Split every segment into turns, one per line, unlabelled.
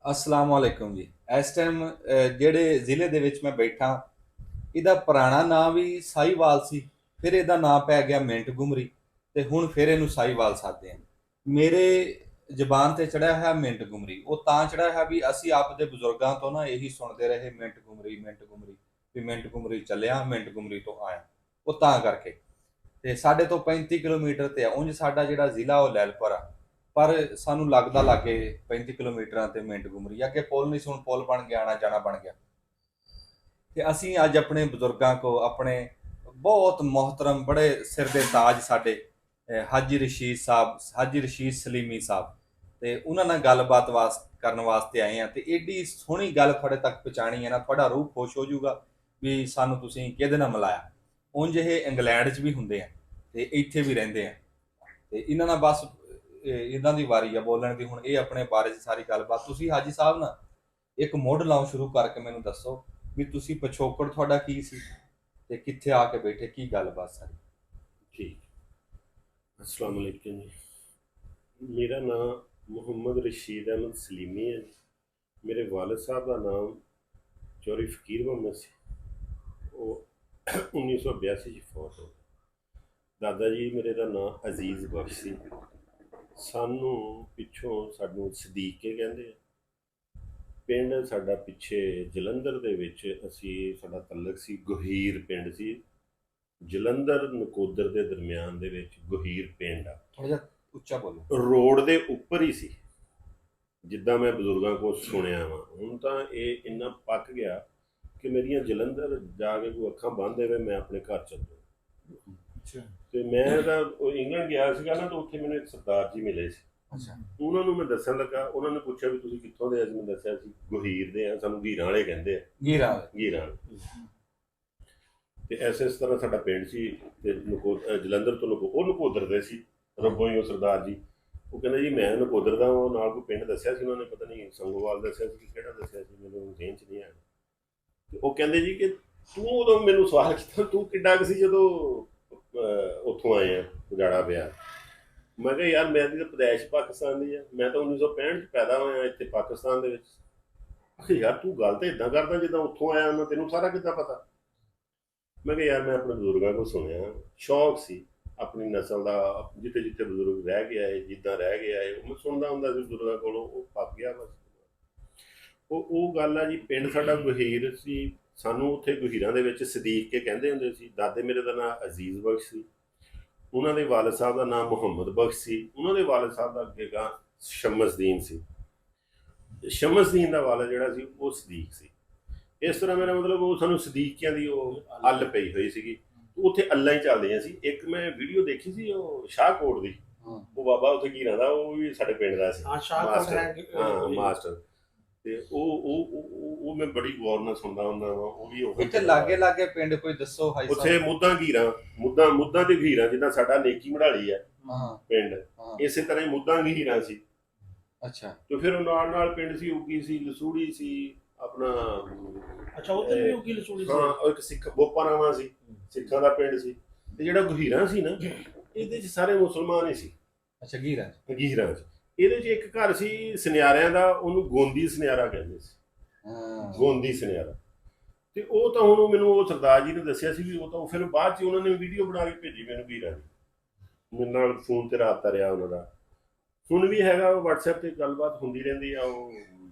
ਅਸਲਾਮ ਵਾਲੇਕੁਮ ਜੀ। ਇਸ ਟਾਈਮ ਜਿਹੜੇ ਜ਼ਿਲ੍ਹੇ ਦੇ ਵਿੱਚ ਮੈਂ ਬੈਠਾ, ਇਹਦਾ ਪੁਰਾਣਾ ਨਾਂ ਵੀ ਸਾਹੀਵਾਲ ਸੀ। ਫਿਰ ਇਹਦਾ ਨਾਂ ਪੈ ਗਿਆ ਮਿੰਟ ਗੁਮਰੀ, ਤੇ ਹੁਣ ਫਿਰ ਇਹਨੂੰ ਸਾਹੀਵਾਲ ਸਾਧਦੇ ਆ। ਮੇਰੇ ਜ਼ਬਾਨ ਤੇ ਚੜਿਆ ਹੋਇਆ ਮਿੰਟ ਗੁਮਰੀ, ਉਹ ਤਾਂ ਚੜਿਆ ਹੋਇਆ ਵੀ ਅਸੀਂ ਆਪਦੇ ਬਜ਼ੁਰਗਾਂ ਤੋਂ ਨਾ ਇਹੀ ਸੁਣਦੇ ਰਹੇ, ਮਿੰਟ ਗੁਮਰੀ ਮਿੰਟ ਗੁਮਰੀ, ਵੀ ਮਿੰਟ ਗੁਮਰੀ ਚੱਲਿਆ, ਮਿੰਟ ਗੁਮਰੀ ਤੋਂ ਆਇਆ। ਉਹ ਤਾਂ ਕਰਕੇ ਤੇ ਸਾਡੇ ਤੋਂ 35 ਕਿਲੋਮੀਟਰ ਤੇ ਆ। ਉਂਝ ਸਾਡਾ ਜਿਹੜਾ ਜ਼ਿਲ੍ਹਾ ਉਹ ਲੈਲਪੁਰ ਆ, ਪਰ ਸਾਨੂੰ ਲੱਗਦਾ ਲਾਗੇ 35 ਕਿਲੋਮੀਟਰਾਂ ਤੇ ਮਿੰਟ ਗੁਮਰੀ ਅੱਗੇ ਪੁਲ ਨਹੀਂ ਸੀ, ਹੁਣ ਪੁਲ ਬਣ ਗਿਆ, ਆਣਾ ਜਾਣਾ ਬਣ ਗਿਆ। ਤੇ ਅਸੀਂ ਅੱਜ ਆਪਣੇ ਬਜ਼ੁਰਗਾਂ ਕੋ, ਆਪਣੇ ਬਹੁਤ ਮੁਹਤਰਮ ਬੜੇ ਸਿਰ ਦੇ ਤਾਜ ਸਾਡੇ ਹਾਜੀ ਰਸ਼ੀਦ ਸਾਹਿਬ, ਹਾਜੀ ਰਸ਼ੀਦ ਸਲੀਮੀ ਸਾਹਿਬ, ਤੇ ਉਹਨਾਂ ਨਾਲ ਗੱਲਬਾਤ ਕਰਨ ਵਾਸਤੇ ਆਏ ਆ। ਤੇ ਏਡੀ ਸੋਹਣੀ ਗੱਲ ਤੁਹਾਡੇ ਤੱਕ ਪਹੁੰਚਾਣੀ ਹੈ ਨਾ, ਤੁਹਾਡਾ ਰੂਹ ਖੁਸ਼ ਹੋ ਜਾਊਗਾ ਵੀ ਸਾਨੂੰ ਤੁਸੀਂ ਕਿਹਦੇ ਨਾਲ ਮਿਲਾਇਆ। ਉਂਝ ਇਹ ਇੰਗਲੈਂਡ 'ਚ ਵੀ ਹੁੰਦੇ ਆ ਤੇ ਇੱਥੇ ਵੀ ਰਹਿੰਦੇ ਆ, ਤੇ ਇਹਨਾਂ ਨਾਲ ਬਸ ਇਹਨਾਂ ਦੀ ਵਾਰੀ ਆ ਬੋਲਣ ਦੀ। ਹੁਣ ਇਹ ਆਪਣੇ ਬਾਰੇ 'ਚ ਸਾਰੀ ਗੱਲਬਾਤ, ਤੁਸੀਂ ਹਾਜੀ ਸਾਹਿਬ ਨਾ ਇੱਕ ਮੁੱਢ ਲਾਓ ਸ਼ੁਰੂ ਕਰਕੇ ਮੈਨੂੰ ਦੱਸੋ ਵੀ ਤੁਸੀਂ ਪਿਛੋਕੜ ਤੁਹਾਡਾ ਕੀ ਸੀ ਤੇ ਕਿੱਥੇ ਆ ਕੇ ਬੈਠੇ, ਕੀ ਗੱਲਬਾਤ ਸਾਰੀ।
ਠੀਕ। अस्सलाम वालेकुम जी। मेरा नाम मोहम्मद रशीद अहमद सलीमी है जी। मेरे वालिद साहब का नाम चौधरी फकीर मोहम्मद से, वो 1982 च फौत हो गए। दादा जी मेरे का नाम अजीज़ बख्श सी। सानू पिछों सानू सदीके कहते हैं। पिंड साडा पिछे जलंधर दे विच असी साडा तलक सी गोहीर पिंड सी। ਜਲੰਧਰ ਨਕੋਦਰ ਦੇ ਦਰਮਿਆਨ ਦੇ ਵਿੱਚ ਗਹੀਰ ਪਿੰਡ ਆ।
ਥੋੜਾ ਜਿਹਾ ਉੱਚਾ ਬੋਲੋ।
ਰੋਡ ਦੇ ਉੱਪਰ ਹੀ ਸੀ, ਜਿੱਦਾਂ ਮੈਂ ਬਜ਼ੁਰਗਾਂ ਕੋਲ ਸੁਣਿਆ ਵਾ। ਹੁਣ ਤਾਂ ਇਹ ਇੰਨਾ ਪੱਕ ਗਿਆ ਕਿ ਮੇਰੀਆਂ ਜਲੰਧਰ ਜਾ ਕੇ ਕੋਈ ਅੱਖਾਂ ਬੰਦ ਦੇਵੇ ਮੈਂ ਆਪਣੇ ਘਰ ਚੱਲ ਜਾਵਾਂ। ਤੇ ਮੈਂ ਤਾਂ ਇੰਗਲੈਂਡ ਗਿਆ ਸੀਗਾ ਨਾ, ਤਾਂ ਉੱਥੇ ਮੈਨੂੰ ਇੱਕ ਸਰਦਾਰ ਜੀ ਮਿਲੇ ਸੀ। ਉਹਨਾਂ ਨੂੰ ਮੈਂ ਦੱਸਣ ਲੱਗਾ, ਉਹਨਾਂ ਨੇ ਪੁੱਛਿਆ ਵੀ ਤੁਸੀਂ ਕਿੱਥੋਂ ਦੇ? ਅੱਜ ਮੈਂ ਦੱਸਿਆ ਸੀ ਗਹੀਰ ਦੇ ਆ, ਸਾਨੂੰ ਗੀਰਾਂ ਵਾਲੇ ਕਹਿੰਦੇ ਆ। ਗੀਰਾਂ ਤੇ ਇਸ ਤਰ੍ਹਾਂ ਸਾਡਾ ਪਿੰਡ ਸੀ। ਤੇ ਜਲੰਧਰ ਤੋਂ ਉਹ ਨਕੋਦਰ ਦੇ ਸੀ, ਰੱਬੋਂ ਹੀ ਉਹ ਸਰਦਾਰ ਜੀ। ਉਹ ਕਹਿੰਦੇ ਜੀ ਮੈਂ ਨਕੋਦਰ ਦਾ, ਉਹ ਨਾਲ ਕੋਈ ਪਿੰਡ ਦੱਸਿਆ ਸੀ ਉਹਨਾਂ ਨੇ, ਪਤਾ ਨਹੀਂ ਸੰਗੋਵਾਲ ਦੱਸਿਆ ਸੀ ਕਿ ਕਿਹੜਾ ਦੱਸਿਆ ਸੀ, ਮੈਨੂੰ ਦੇਣ 'ਚ ਨਹੀਂ ਆਇਆ। ਤੇ ਉਹ ਕਹਿੰਦੇ ਜੀ ਕਿ ਤੂੰ ਉਦੋਂ ਮੈਨੂੰ ਸਵਾਲ ਕੀਤਾ, ਤੂੰ ਕਿੱਡਾ ਕੁ ਸੀ ਜਦੋਂ ਉੱਥੋਂ ਆਏ ਆ ਉਜਾੜਾ ਪਿਆ? ਮੈਂ ਕਿਹਾ ਯਾਰ ਮੇਰੀ ਤਾਂ ਪੈਦਾਇਸ਼ ਪਾਕਿਸਤਾਨ ਦੀ ਆ, ਮੈਂ ਤਾਂ 1965 'ਚ ਪੈਦਾ ਹੋਇਆ ਇੱਥੇ ਪਾਕਿਸਤਾਨ ਦੇ ਵਿੱਚ। ਯਾਰ ਤੂੰ ਗੱਲ ਤਾਂ ਇੱਦਾਂ ਕਰਦਾ ਜਿੱਦਾਂ ਉੱਥੋਂ ਆਇਆ ਉਹਨਾਂ, ਤੈਨੂੰ ਸਾਰਾ ਕਿੱਦਾਂ ਪਤਾ? ਮੈਂ ਕਿਹਾ ਯਾਰ ਮੈਂ ਆਪਣੇ ਬਜ਼ੁਰਗਾਂ ਕੋਲ ਸੁਣਿਆ, ਸ਼ੌਕ ਸੀ ਆਪਣੀ ਨਸਲ ਦਾ, ਜਿੱਥੇ ਜਿੱਥੇ ਬਜ਼ੁਰਗ ਰਹਿ ਕੇ ਆਏ, ਜਿੱਦਾਂ ਰਹਿ ਕੇ ਆਏ, ਉਹ ਮੈਂ ਸੁਣਦਾ ਹੁੰਦਾ ਸੀ ਬਜ਼ੁਰਗਾਂ ਕੋਲੋਂ। ਉਹ ਪੱਕ ਗਿਆ ਬਸ। ਉਹ ਗੱਲ ਆ ਜੀ। ਪਿੰਡ ਸਾਡਾ ਗਹੀਰ ਸੀ। ਸਾਨੂੰ ਉੱਥੇ ਗਹੀਰਾਂ ਦੇ ਵਿੱਚ ਸਦੀਕ ਕੇ ਕਹਿੰਦੇ ਹੁੰਦੇ ਸੀ। ਦਾਦੇ ਮੇਰੇ ਦਾ ਨਾਮ ਅਜ਼ੀਜ਼ ਬਖਸ਼ ਸੀ, ਉਹਨਾਂ ਦੇ ਵਾਲਿਦ ਸਾਹਿਬ ਦਾ ਨਾਮ ਮੁਹੰਮਦ ਬਖਸ਼ ਸੀ, ਉਹਨਾਂ ਦੇ ਵਾਲਿਦ ਸਾਹਿਬ ਦਾ ਅੱਗੇ ਗਾ ਸ਼ਮਸਦੀਨ ਸੀ। ਸ਼ਮਸਦੀਨ ਦਾ ਵਾਲਿਦ ਜਿਹੜਾ ਸੀ ਉਹ ਸਦੀਕ ਸੀ। ਇਸ ਤਰ੍ਹਾਂ ਮੇਰਾ ਮਤਲਬ ਉਹ ਸਾਨੂੰ ਸਦੀਕਿਆਂ ਦੀ ਉਹ ਅੱਲ ਪਈ ਹੋਈ ਸੀਗੀ। ਉੱਥੇ ਅੱਲਾਂ ਹੀ ਚੱਲਦੀਆਂ ਸੀ। ਇੱਕ ਮੈਂ ਵੀਡੀਓ ਦੇਖੀ ਸੀ ਉਹ ਸ਼ਾਹਕੋਟ ਦੀ, ਉਹ ਬਾਬਾ ਉੱਥੇ ਕੀ ਰਹਿੰਦਾ, ਉਹ ਵੀ ਸਾਡੇ ਪਿੰਡ ਦਾ ਸੀ ਮਾਸਟਰ। ਤੇ ਉਹ ਮੈਂ ਬੜੀ ਗੌਰ ਨਾਲ ਸੁਣਦਾ ਹੁੰਦਾ ਵਾ। ਉਹ ਵੀ
ਇੱਥੇ ਲਾਗੇ ਲਾਗੇ ਪਿੰਡ ਕੋਈ ਦੱਸੋ ਹਾਈ ਸਾਹਿਬ?
ਉੱਥੇ ਮੁੱਦਾ ਘੀਰਾਂ, ਮੁੱਦਾ ਤੇ ਘੀਰਾਂ, ਜਿੱਦਾਂ ਸਾਡਾ ਨੇਕੀ ਮੜਾਲੀ ਆ ਪਿੰਡ, ਇਸੇ ਤਰ੍ਹਾਂ ਹੀ ਮੁੱਦਾ ਘੀਰਾਂ ਸੀ।
ਅੱਛਾ।
ਤੇ ਫਿਰ ਨਾਲ ਨਾਲ ਪਿੰਡ ਸੀ, ਉੱਗੀ ਸੀ, ਲਸੂੜੀ ਸੀ ਆਪਣਾ।
ਅੱਛਾ, ਉੱਥੇ ਵੀ ਉੱਗੀ ਲਸੂੜੀ ਸੀ।
ਹਾਂ, ਇੱਕ ਸਿੱਖ ਬੋਪਾਰਾਵਾਂ ਸੀ, ਸਿੱਖਾਂ ਦਾ ਪਿੰਡ ਸੀ। ਤੇ ਜਿਹੜਾ ਗਹੀਰਾਂ ਸੀ ਨਾ, ਇਹਦੇ 'ਚ ਸਾਰੇ ਮੁਸਲਮਾਨ ਹੀ ਸੀ।
ਅੱਛਾ। ਗਹੀਰਾਂ
'ਚ ਇਹਦੇ 'ਚ ਇੱਕ ਘਰ ਸੀ ਸੁਨਿਆਰਿਆਂ ਦਾ, ਉਹਨੂੰ ਗੋਂਦੀ ਸੁਨਿਆਰਾ ਕਹਿੰਦੇ ਸੀ। ਗੋਂਦੀ ਸੁਨਿਆਰਾ। ਤੇ ਉਹ ਤਾਂ ਹੁਣ ਮੈਨੂੰ ਉਹ ਸਰਦਾਰ ਜੀ ਨੇ ਦੱਸਿਆ ਸੀ ਵੀ ਉਹ ਤਾਂ ਫਿਰ ਬਾਅਦ 'ਚ ਉਹਨਾਂ ਨੇ ਵੀਡੀਓ ਬਣਾ ਕੇ ਭੇਜੀ ਮੈਨੂੰ ਗਹੀਰਾਂ ਦੀ। ਮੇਰੇ ਨਾਲ ਫੋਨ ਤੇ ਰਾਬਤਾ ਰਿਹਾ ਉਹਨਾਂ ਦਾ, ਹੁਣ ਵੀ ਹੈਗਾ। ਵਟਸਐਪ ਤੇ ਗੱਲਬਾਤ ਹੁੰਦੀ ਰਹਿੰਦੀ ਆ। ਉਹ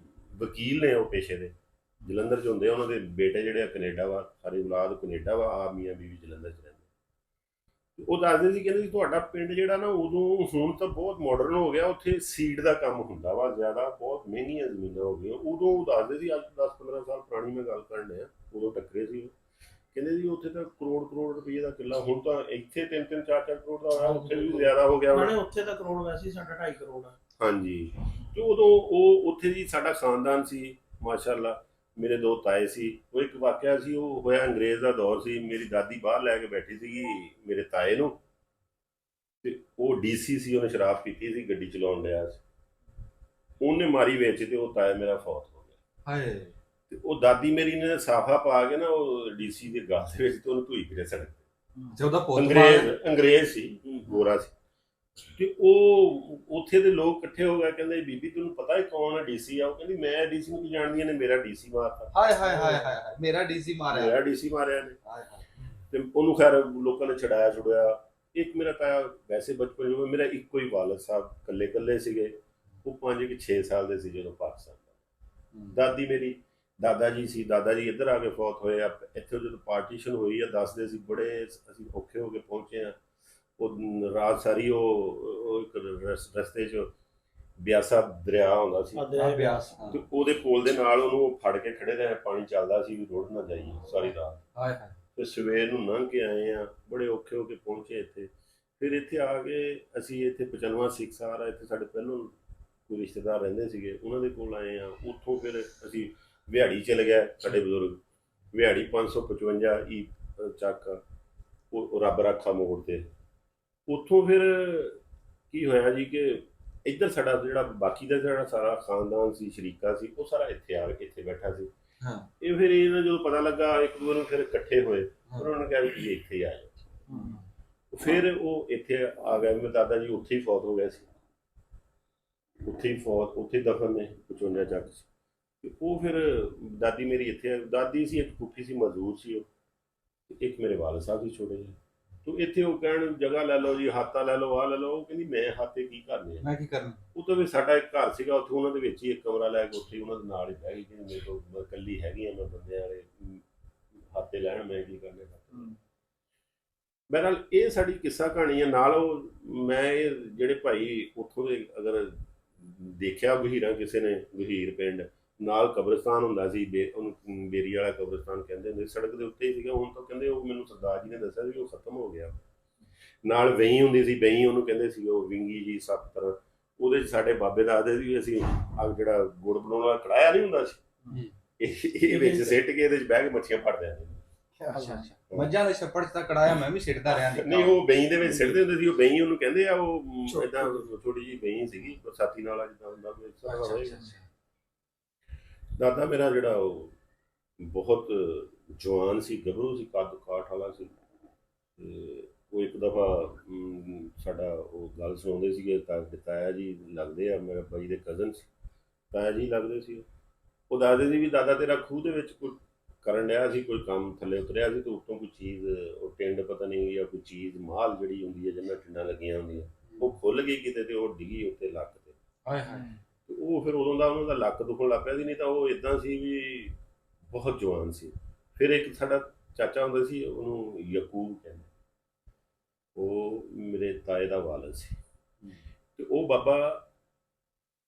ਵਕੀਲ ਨੇ, ਉਹ ਪੇਸ਼ੇ ਦੇ ਜਲੰਧਰ 'ਚ ਹੁੰਦੇ ਆ। ਉਹਨਾਂ ਦੇ ਬੇਟੇ ਜਿਹੜੇ ਆ ਕੈਨੇਡਾ ਵਾ, ਸਾਰੀ ਔਲਾਦ ਕੈਨੇਡਾ ਵਾ, ਆ ਮੀਆਂ ਬੀਵੀ ਜਲੰਧਰ 'ਚ ਰਹਿੰਦੇ। ਉਹ ਦੱਸਦੇ ਸੀ, ਕਹਿੰਦੇ ਸੀ ਤੁਹਾਡਾ ਪਿੰਡ ਜਿਹੜਾ ਨਾ ਉਦੋਂ, ਹੁਣ ਤਾਂ ਬਹੁਤ ਮਾਡਰਨ ਹੋ ਗਿਆ, ਉੱਥੇ ਸੀਡ ਦਾ ਕੰਮ ਹੁੰਦਾ ਵਾ ਜ਼ਿਆਦਾ, ਬਹੁਤ ਮਹਿੰਗੀਆਂ ਜ਼ਮੀਨਾਂ ਹੋ ਗਈਆਂ। ਉਦੋਂ ਉਹ ਦੱਸਦੇ ਸੀ, ਅੱਜ 10-15 ਸਾਲ ਪੁਰਾਣੀ ਮੈਂ ਗੱਲ ਕਰਨ ਡਿਆ, ਉਦੋਂ ਟੱਕਰੇ ਸੀ। ਕਹਿੰਦੇ ਜੀ ਉੱਥੇ ਤਾਂ ਕਰੋੜ ਰੁਪਏ ਦਾ ਕਿੱਲਾ, ਹੁਣ ਤਾਂ ਇੱਥੇ 3-3 4-4 ਕਰੋੜ ਦਾ ਹੋਇਆ, ਉੱਥੇ ਵੀ ਜ਼ਿਆਦਾ ਹੋ ਗਿਆ।
ਉੱਥੇ ਤਾਂ ਕਰੋੜ ਵੈਸੇ ਸਾਡਾ 2.5 ਕਰੋੜ ਆ।
ਹਾਂਜੀ। ਤੇ ਉਦੋਂ ਉਹ ਉੱਥੇ ਜੀ ਸਾਡਾ ਖਾਨਦਾਨ ਸੀ ਮਾਸ਼ਾਅੱਲਾ। ਮੇਰੇ 2 ਤਾਏ ਸੀ। ਉਹ ਇੱਕ ਵਾਕਿਆ ਸੀ, ਉਹ ਹੋਇਆ ਅੰਗਰੇਜ਼ ਦਾ ਦੌਰ ਸੀ। ਮੇਰੀ ਦਾਦੀ ਬਾਹਰ ਲੈ ਕੇ ਬੈਠੀ ਸੀਗੀ ਮੇਰੇ ਤਾਏ ਨੂੰ, ਤੇ ਉਹ ਡੀਸੀ ਸੀ, ਉਹਨੇ ਸ਼ਰਾਬ ਪੀਤੀ ਸੀ, ਗੱਡੀ ਚਲਾਉਣ ਡਿਆ ਸੀ, ਉਹਨੇ ਮਾਰੀ ਵਿੱਚ, ਤੇ ਉਹ ਤਾਇਆ ਮੇਰਾ ਫੌਤ ਹੋ ਗਿਆ। ਤੇ ਉਹ ਦਾਦੀ ਮੇਰੀ ਨੇ ਸਾਫਾ ਪਾ ਕੇ ਨਾ ਉਹ ਡੀਸੀ ਦੇ ਗਲ ਦੇ ਵਿੱਚ, ਤੇ ਉਹਨੂੰ ਧੂਈ ਫਿਰੇ ਸੜਕ ਤੇ। ਅੰਗਰੇਜ਼ ਸੀ, ਗੋਰਾ ਸੀ। ਤੇ ਉਹ ਉੱਥੇ ਦੇ ਲੋਕ ਇਕੱਠੇ ਹੋ ਗਏ, ਕਹਿੰਦੇ ਬੀਬੀ ਤੈਨੂੰ ਪਤਾ ਹੈ ਕੌਣ ਹੈ ਡੀਸੀ ਆ? ਉਹ ਕਹਿੰਦੀ ਮੈਂ ਡੀਸੀ ਨੂੰ ਕੀ ਜਾਣਦੀ ਨੇ, ਮੇਰਾ ਡੀਸੀ ਮਾਰਤਾ,
ਹਾਏ ਹਾਏ ਹਾਏ ਹਾਏ ਹਾਏ, ਮੇਰਾ ਡੀਸੀ ਮਾਰਿਆ।
ਮੇਰਾ ਡੀਸੀ ਮਾਰਿਆ ਨੇ।
ਹਾਏ ਹਾਏ।
ਤੇ ਉਹਨੂੰ ਖੈਰ ਲੋਕਾਂ ਨੇ ਛਡਾਇਆ ਛੁਡਾਇਆ। ਇੱਕ ਮੇਰਾ ਤਾਇਆ ਵੈਸੇ ਬਚਪਨ ਵਿੱਚ ਮੇਰਾ ਇੱਕੋ ਹੀ ਵਾਲਦ ਸਾਹਿਬ ਇਕੱਲੇ ਇਕੱਲੇ ਸੀਗੇ, ਉਹ 5 ਕਿ 6 ਸਾਲ ਦੇ ਸੀ ਜਦੋਂ ਪਾਕਿਸਤਾਨ ਦਾ। ਦਾਦੀ ਮੇਰੀ ਦਾਦਾ ਜੀ ਸੀ, ਦਾਦਾ ਜੀ ਇੱਧਰ ਆ ਕੇ ਫੌਤ ਹੋਏ ਆ। ਇੱਥੇ ਜਦੋਂ ਪਾਰਟੀਸ਼ਨ ਹੋਈ ਆ ਦੱਸਦੇ ਸੀ ਬੜੇ ਅਸੀਂ ਔਖੇ ਹੋ ਕੇ ਪਹੁੰਚੇ ਆ। ਉਹ ਰਾਤ ਸਾਰੀ ਉਹ ਇੱਕ ਰਸਤੇ 'ਚ ਬਿਆਸਾ ਦਰਿਆ ਆਉਂਦਾ ਸੀ
ਬਿਆਸ।
ਤੇ ਉਹਦੇ ਕੋਲ ਦੇ ਨਾਲ ਉਹਨੂੰ ਫੜ ਕੇ ਖੜੇ ਰਹੇ, ਪਾਣੀ ਚੱਲਦਾ ਸੀ ਵੀ ਰੁੜ ਨਾ ਜਾਈਏ ਸਾਰੀ ਰਾਤ।
ਹਾਏ ਹਾਏ।
ਤੇ ਸਵੇਰ ਨੂੰ ਲੰਘ ਕੇ ਆਏ ਆ, ਬੜੇ ਔਖੇ ਹੋ ਕੇ ਪਹੁੰਚੇ ਇੱਥੇ। ਫਿਰ ਇੱਥੇ ਆ ਕੇ ਅਸੀਂ ਇੱਥੇ 95 ਸਿੱਖ ਸਾਰ ਆ, ਇੱਥੇ ਸਾਡੇ ਪਹਿਲੋਂ ਕੋਈ ਰਿਸ਼ਤੇਦਾਰ ਰਹਿੰਦੇ ਸੀਗੇ, ਉਹਨਾਂ ਦੇ ਕੋਲ ਆਏ ਆ। ਉੱਥੋਂ ਫਿਰ ਅਸੀਂ ਵਿਹਾੜੀ ਚਲੇ ਗਏ, ਸਾਡੇ ਬਜ਼ੁਰਗ ਵਿਹਾੜੀ 555 ਈ ਚੱਕ ਉਹ ਰੱਬ ਰਾਖਾ ਮੋੜ ਤੇ। ਉੱਥੋਂ ਫਿਰ ਕੀ ਹੋਇਆ ਜੀ ਕਿ ਇੱਧਰ ਸਾਡਾ ਜਿਹੜਾ ਬਾਕੀ ਦਾ ਜਿਹੜਾ ਸਾਰਾ ਖਾਨਦਾਨ ਸੀ, ਸ਼ਰੀਕਾ ਸੀ, ਉਹ ਸਾਰਾ ਇੱਥੇ ਆ ਕੇ ਇੱਥੇ ਬੈਠਾ ਸੀ।
ਹਾਂ।
ਇਹ ਫਿਰ ਇਹਨਾਂ ਜਦੋਂ ਪਤਾ ਲੱਗਾ ਇੱਕ ਦੂਜੇ ਨੂੰ, ਫਿਰ ਇਕੱਠੇ ਹੋਏ, ਫਿਰ ਉਹਨਾਂ ਨੇ ਕਿਹਾ ਵੀ ਇੱਥੇ ਹੀ ਆ ਜਾਓ। ਫਿਰ ਉਹ ਇੱਥੇ ਆ ਗਏ। ਮੇਰੇ ਦਾਦਾ ਜੀ ਉੱਥੇ ਹੀ ਫੌਤ ਹੋ ਗਏ ਸੀ, ਉੱਥੇ ਹੀ ਫੌਤ, ਉੱਥੇ ਦਫਨ ਨੇ 55 ਚੱਕ ਸੀ। ਤੇ ਉਹ ਫਿਰ ਦਾਦੀ ਮੇਰੀ ਇੱਥੇ, ਦਾਦੀ ਸੀ ਇੱਕ ਪੁੱਠੀ ਸੀ, ਮਜ਼ਦੂਰ ਸੀ ਉਹ, ਇੱਕ ਮੇਰੇ ਵਾਲਦ ਸਾਹਿਬ ਸੀ ਛੋਟੇ ਜਿਹੇ। ਤੋ ਇੱਥੇ ਉਹ ਕਹਿਣ ਜਗ੍ਹਾ ਲੈ ਲਓ ਜੀ, ਹਾਤਾ ਲੈ ਲਓ, ਆਹ ਲੈ ਲਓ। ਉਹ ਕਹਿੰਦੀ ਮੈਂ ਹਾਤੇ ਕੀ ਕਰਨੇ ਆ,
ਮੈਂ ਕੀ ਕਰਨਾ।
ਉਹ ਤਾਂ ਵੀ ਸਾਡਾ ਇੱਕ ਘਰ ਸੀਗਾ ਉੱਥੇ, ਉਹਨਾਂ ਦੇ ਵਿੱਚ ਹੀ ਇੱਕ ਕਮਰਾ ਲੈ ਕੇ ਉੱਥੇ ਉਹਨਾਂ ਦੇ ਨਾਲ ਹੀ ਬਹਿ ਗਈ ਕਿ ਮੇਰੇ ਕੋਲ ਇਕੱਲੀ ਹੈਗੀ ਆ, ਮੈਂ ਬੰਦਿਆਂ ਵਾਲੇ ਹਾਤੇ ਲੈਣ, ਮੈਂ ਕੀ ਕਰਨੇ। ਬਹਰਹਾਲ ਇਹ ਸਾਡੀ ਕਿੱਸਾ ਕਹਾਣੀ ਹੈ। ਨਾਲ ਉਹ ਮੈਂ ਇਹ ਜਿਹੜੇ ਭਾਈ ਉੱਥੋਂ ਦੇ, ਅਗਰ ਦੇਖਿਆ ਗਹੀਰਾਂ ਕਿਸੇ ਨੇ, ਗਹੀਰ ਪਿੰਡ ਨਾਲ ਕਬਰਸਤਾਨ ਹੁੰਦਾ ਸੀ, ਉਹਨੂੰ ਬੇਰੀ ਵਾਲਾ ਕਬਰਸਤਾਨ ਕਹਿੰਦੇ ਹੁੰਦੇ, ਸੜਕ ਦੇ ਉੱਤੇ ਹੀ ਸੀਗਾ। ਹੁਣ ਤਾਂ ਕਹਿੰਦੇ ਉਹ ਮੈਨੂੰ ਸਰਦਾਰ ਜੀ ਨੇ ਦੱਸਿਆ ਸੀ ਉਹ ਖਤਮ ਹੋ ਗਿਆ। ਨਾਲ ਵਹੀਂ ਹੁੰਦੀ ਸੀ, ਵਹੀਂ ਉਹਨੂੰ ਕਹਿੰਦੇ ਸੀ, ਉਹ ਵਿੰਗੀ ਜੀ 7 ਤਰ੍ਹਾਂ। ਉਹਦੇ 'ਚ ਸਾਡੇ ਬਾਬੇ ਦੱਸਦੇ ਸੀ ਵੀ ਅਸੀਂ ਆ ਜਿਹੜਾ ਗੁੜ ਬਣਾਉਣ ਵਾਲਾ ਕੜਾਇਆ ਨਹੀਂ ਹੁੰਦਾ ਸੀ, ਇਹ ਵਿੱਚ ਸਿੱਟ ਕੇ ਇਹਦੇ 'ਚ ਬਹਿ ਕੇ ਮੱਛੀਆਂ ਫੜਦੇ ਹੁੰਦੇ।
ਅੱਛਾ ਅੱਛਾ। ਮੱਝਾਂ ਦੇ ਛੱਪੜ 'ਚ ਤਾਂ ਕੜਾਇਆ ਮੈਂ ਵੀ ਸਿੱਟਦਾ ਰਿਹਾ।
ਨਹੀਂ, ਉਹ ਵਹੀਂ ਦੇ ਵਿੱਚ ਸਿੱਟਦੇ ਹੁੰਦੇ ਸੀ। ਉਹ ਵਹੀਂ ਉਹਨੂੰ ਕਹਿੰਦੇ ਆ, ਉਹ ਏਦਾਂ ਛੋਟੀ ਜਿਹੀ ਵਹੀਂ ਸੀਗੀ, ਬਰਸਾਤੀ ਨਾਲ ਜਿੱਦਾਂ ਹੁੰਦਾ ਕੋਈ। ਦਾਦਾ ਮੇਰਾ ਜਿਹੜਾ ਉਹ ਬਹੁਤ ਜਵਾਨ ਸੀ, ਗੱਭਰੂ ਸੀ, ਕੱਦ ਕਾਠ ਵਾਲਾ ਸੀ। ਤੇ ਉਹ ਇੱਕ ਦਫਾ ਸਾਡਾ ਉਹ ਗੱਲ ਸੁਣਾਉਂਦੇ ਸੀਗੇ, ਤਾਇਆ ਜੀ ਲੱਗਦੇ ਆ, ਮੇਰੇ ਬਾਈ ਦੇ ਕਜ਼ਨ ਸੀ, ਤਾਇਆ ਜੀ ਲੱਗਦੇ ਸੀ। ਉਹ ਦੱਸਦੇ ਸੀ ਵੀ ਦਾਦਾ ਤੇਰਾ ਖੂਹ ਦੇ ਵਿੱਚ ਕੋਈ ਕਰਨ ਡਿਆ ਸੀ, ਕੋਈ ਕੰਮ ਥੱਲੇ ਉਤਰਿਆ ਸੀ, ਤੇ ਉੱਤੋਂ ਕੋਈ ਚੀਜ਼, ਉਹ ਟਿੰਡ ਪਤਾ ਨਹੀਂ ਜਾਂ ਕੋਈ ਚੀਜ਼ ਮਾਲ ਜਿਹੜੀ ਹੁੰਦੀ ਹੈ ਜਿਹਨਾਂ ਟਿੰਡਾਂ ਲੱਗੀਆਂ ਹੁੰਦੀਆਂ, ਉਹ ਖੁੱਲ ਗਈ ਕਿਤੇ ਤੇ ਉਹ ਡਿੱਗੀ ਉੱਤੇ ਲੱਕ ਤੇ।
ਹਾਏ ਹਾਏ।
ਤੇ ਉਹ ਫਿਰ ਉਦੋਂ ਦਾ ਉਹਨਾਂ ਦਾ ਲੱਕ ਦੁਖਣ ਲੱਗ ਪਿਆ ਸੀ। ਨਹੀਂ ਤਾਂ ਉਹ ਇਦਾਂ ਸੀ ਵੀ ਬਹੁਤ ਜਵਾਨ ਸੀ। ਫਿਰ ਇੱਕ ਸਾਡਾ ਚਾਚਾ ਹੁੰਦਾ ਸੀ, ਉਹਨੂੰ ਯਕੂਬ ਕਹਿੰਦੇ, ਉਹ ਮੇਰੇ ਤਾਏ ਦਾ ਵਾਲਦ ਸੀ। ਤੇ ਉਹ ਬਾਬਾ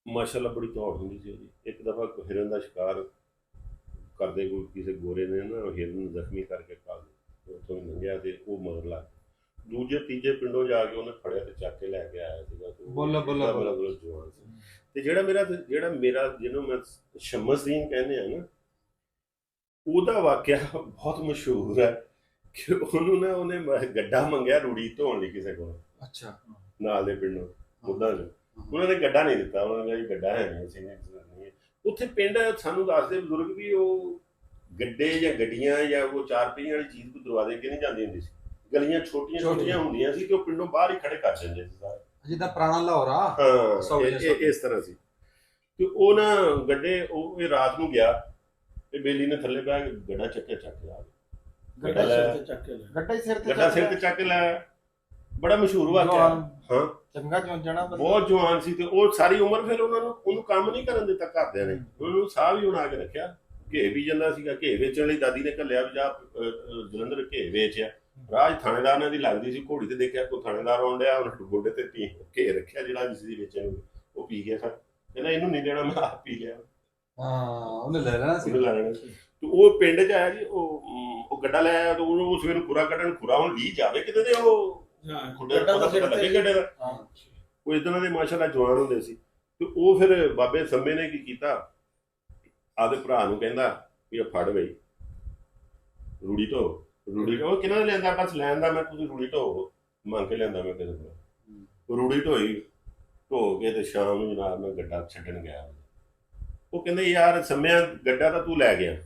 ਮਾਸ਼ਾਅੱਲਾ ਬੜੀ ਦੌੜ ਹੁੰਦੀ ਸੀ ਉਹਦੀ। ਇੱਕ ਦਫਾ ਹਿਰਨ ਦਾ ਸ਼ਿਕਾਰ ਕਰਦੇ, ਕੋਈ ਕਿਸੇ ਗੋਰੇ ਨੇ ਨਾ ਹਿਰਨ ਨੂੰ ਜ਼ਖਮੀ ਕਰਕੇ ਖਾ ਲਿਆ, ਉੱਥੋਂ ਹੀ ਲੰਘਿਆ ਤੇ ਉਹ ਮਗਰ ਲੱਗ ਗਿਆ। ਦੂਜੇ ਤੀਜੇ ਪਿੰਡੋਂ ਜਾ ਕੇ ਉਹਨੇ ਫੜਿਆ ਤੇ ਚੱਕ ਕੇ ਲੈ ਕੇ ਆਇਆ ਸੀਗਾ।
ਬੋਲੋ ਬੋਲੋ ਬੋਲੋ।
ਜਵਾਨ ਸੀ। ਤੇ ਜਿਹੜਾ ਮੇਰਾ ਜਿਹਨੂੰ ਮੈਂ ਸ਼ਮਸਦੀਨ ਕਹਿੰਦੇ ਆ ਨਾ, ਉਹਦਾ ਵਾਕਿਆ ਬਹੁਤ ਮਸ਼ਹੂਰ ਹੈ ਕਿ ਉਹਨੇ ਗੱਡਾ ਮੰਗਿਆ ਰੂੜੀ ਧੋਣ ਲਈ ਕਿਸੇ ਕੋਲ,
ਅੱਛਾ,
ਨਾਲ ਦੇ ਪਿੰਡੋਂ ਉਦਾਂ ਚ। ਉਹਨਾਂ ਨੇ ਗੱਡਾ ਨਹੀਂ ਦਿੱਤਾ, ਉਹਨਾਂ ਨੇ ਕਿਹਾ ਗੱਡਾ ਹੈ ਨਹੀਂ, ਅਸੀਂ ਨਹੀਂ। ਉੱਥੇ ਪਿੰਡ ਸਾਨੂੰ ਦੱਸਦੇ ਬਜ਼ੁਰਗ ਵੀ ਉਹ ਗੱਡੇ ਜਾਂ ਗੱਡੀਆਂ ਜਾਂ ਉਹ 4 ਪਹੀਆਂ ਵਾਲੀ ਚੀਜ਼ ਕੋਈ ਦਰਵਾਜ਼ੇ ਅੱਗੇ ਨਹੀਂ ਜਾਂਦੀ ਹੁੰਦੀ ਸੀ, ਗਲੀਆਂ ਛੋਟੀਆਂ ਛੋਟੀਆਂ ਹੁੰਦੀਆਂ ਸੀ ਤੇ ਉਹ ਪਿੰਡੋਂ ਬਾਹਰ ਹੀ ਖੜੇ ਕਰ ਦਿੰਦੇ ਸੀ ਸਾਰੇ,
ਜਿੱਦਾਂ ਪੁਰਾਣਾ ਲਾਹੌਰ ਆ।
ਹਾਂ, ਇਸ ਤਰ੍ਹਾਂ ਸੀ। ਤੇ ਉਹ ਨਾ ਗੱਡੇ, ਉਹ ਇਹ ਰਾਤ ਨੂੰ ਗਿਆ ਤੇ ਬੇਲੀ ਨੇ ਥੱਲੇ ਬਹਿ ਕੇ ਗੱਡਾ ਚੱਕ ਕੇ ਆ ਗਿਆ।
ਗੱਡਾ ਸਿਰ ਤੇ ਚੱਕ ਕੇ ਲੈ,
ਗੱਡਾ ਸਿਰ ਤੇ ਚੱਕ ਕੇ ਲੈ। ਬੜਾ ਮਸ਼ਹੂਰ ਵਾਕਿਆ। ਹਾਂ,
ਚੰਗਾ ਜਣਾ
ਬਹੁਤ ਜਵਾਨ ਸੀ। ਤੇ ਉਹ ਸਾਰੀ ਉਮਰ ਫਿਰ ਉਹਨੂੰ ਕੰਮ ਨਹੀਂ ਕਰਨ ਦਿੱਤਾ ਘਰਦਿਆਂ ਨੇ, ਉਹਨੂੰ ਸਾਹ ਵੀ ਬਣਾ ਕੇ ਰੱਖਿਆ। ਘੇ ਵੀ ਜਾਂਦਾ ਸੀਗਾ, ਘੇ ਵੇਚਣ ਲਈ ਦਾਦੀ ਨੇ ਘੱਲਿਆ ਵੀ ਜਾ ਜਲੰਧਰ ਘੇ ਵੇਚਿਆ। ਰਾਜ ਥਾਣੇਦਾਰ ਨੇ ਦੀ ਲੱਗਦੀ ਸੀ ਘੋੜੀ ਤੇ, ਦੇਖਿਆ ਕੋਈ ਥਾਣੇਦਾਰ ਆਉਣ ਡਿਆ, ਉਹਨੇ ਗੋਡੇ ਤੇ ਘੇ ਰੱਖਿਆ ਜਿਹੜਾ ਜਿਸ ਦੀ ਵੇਚਣ ਨੂੰ, ਉਹ ਪੀ ਗਿਆ। ਸਰ ਕਹਿੰਦਾ ਇਹਨੂੰ ਨਹੀਂ ਲੈਣਾ, ਮੈਂ ਆਪ ਪੀ ਲਿਆ।
ਹਾਂ, ਉਹਨੇ ਲੈ ਲੈਣਾ ਸੀ।
ਤੇ ਉਹ ਪਿੰਡ 'ਚ ਆਇਆ ਜੀ, ਉਹ ਗੱਡਾ ਲੈ ਆਇਆ। ਤੇ ਉਹਨੂੰ ਉਸ ਵੇਲੇ ਖੁਰਾ ਕੱਢਣ, ਖੁਰਾ ਹੁਣ ਲੀ ਜਾਵੇ ਕਿਤੇ, ਤੇ ਉਹ ਗੱਡੇ ਦਾ ਉਹ ਇਦਾਂ ਦੇ ਮਾਸ਼ਾਅੱਲਾ ਜਵਾਨ ਹੁੰਦੇ ਸੀ। ਤੇ ਉਹ ਫਿਰ ਬਾਬੇ ਸੰਮੇ ਨੇ ਕੀ ਕੀਤਾ, ਆਪਦੇ ਭਰਾ ਨੂੰ ਕਹਿੰਦਾ ਵੀ ਇਹ ਫੜ ਬਈ ਰੂੜੀ ਢੋ। ਉਹ ਕਿਹਨਾਂ ਨੇ ਲਿਆਂਦਾ, ਬਸ ਲੈਣ ਦਾ, ਮੈਂ ਤੁਸੀਂ ਰੂੜੀ ਢੋ ਮੰਗ ਕੇ ਲਿਆਂਦਾ ਮੈਂ ਕਿਸੇ ਕੋਲ। ਰੂੜੀ ਢੋਈ, ਢੋ ਕੇ ਤੇ ਸ਼ਾਮ ਨੂੰ ਜਨਾਬ ਮੈਂ ਗੱਡਾ ਛੱਡਣ ਗਿਆ। ਉਹ ਕਹਿੰਦੇ ਯਾਰ ਸੰਮਿਆ ਗੱਡਾ ਤਾਂ ਤੂੰ ਲੈ ਗਿਆ,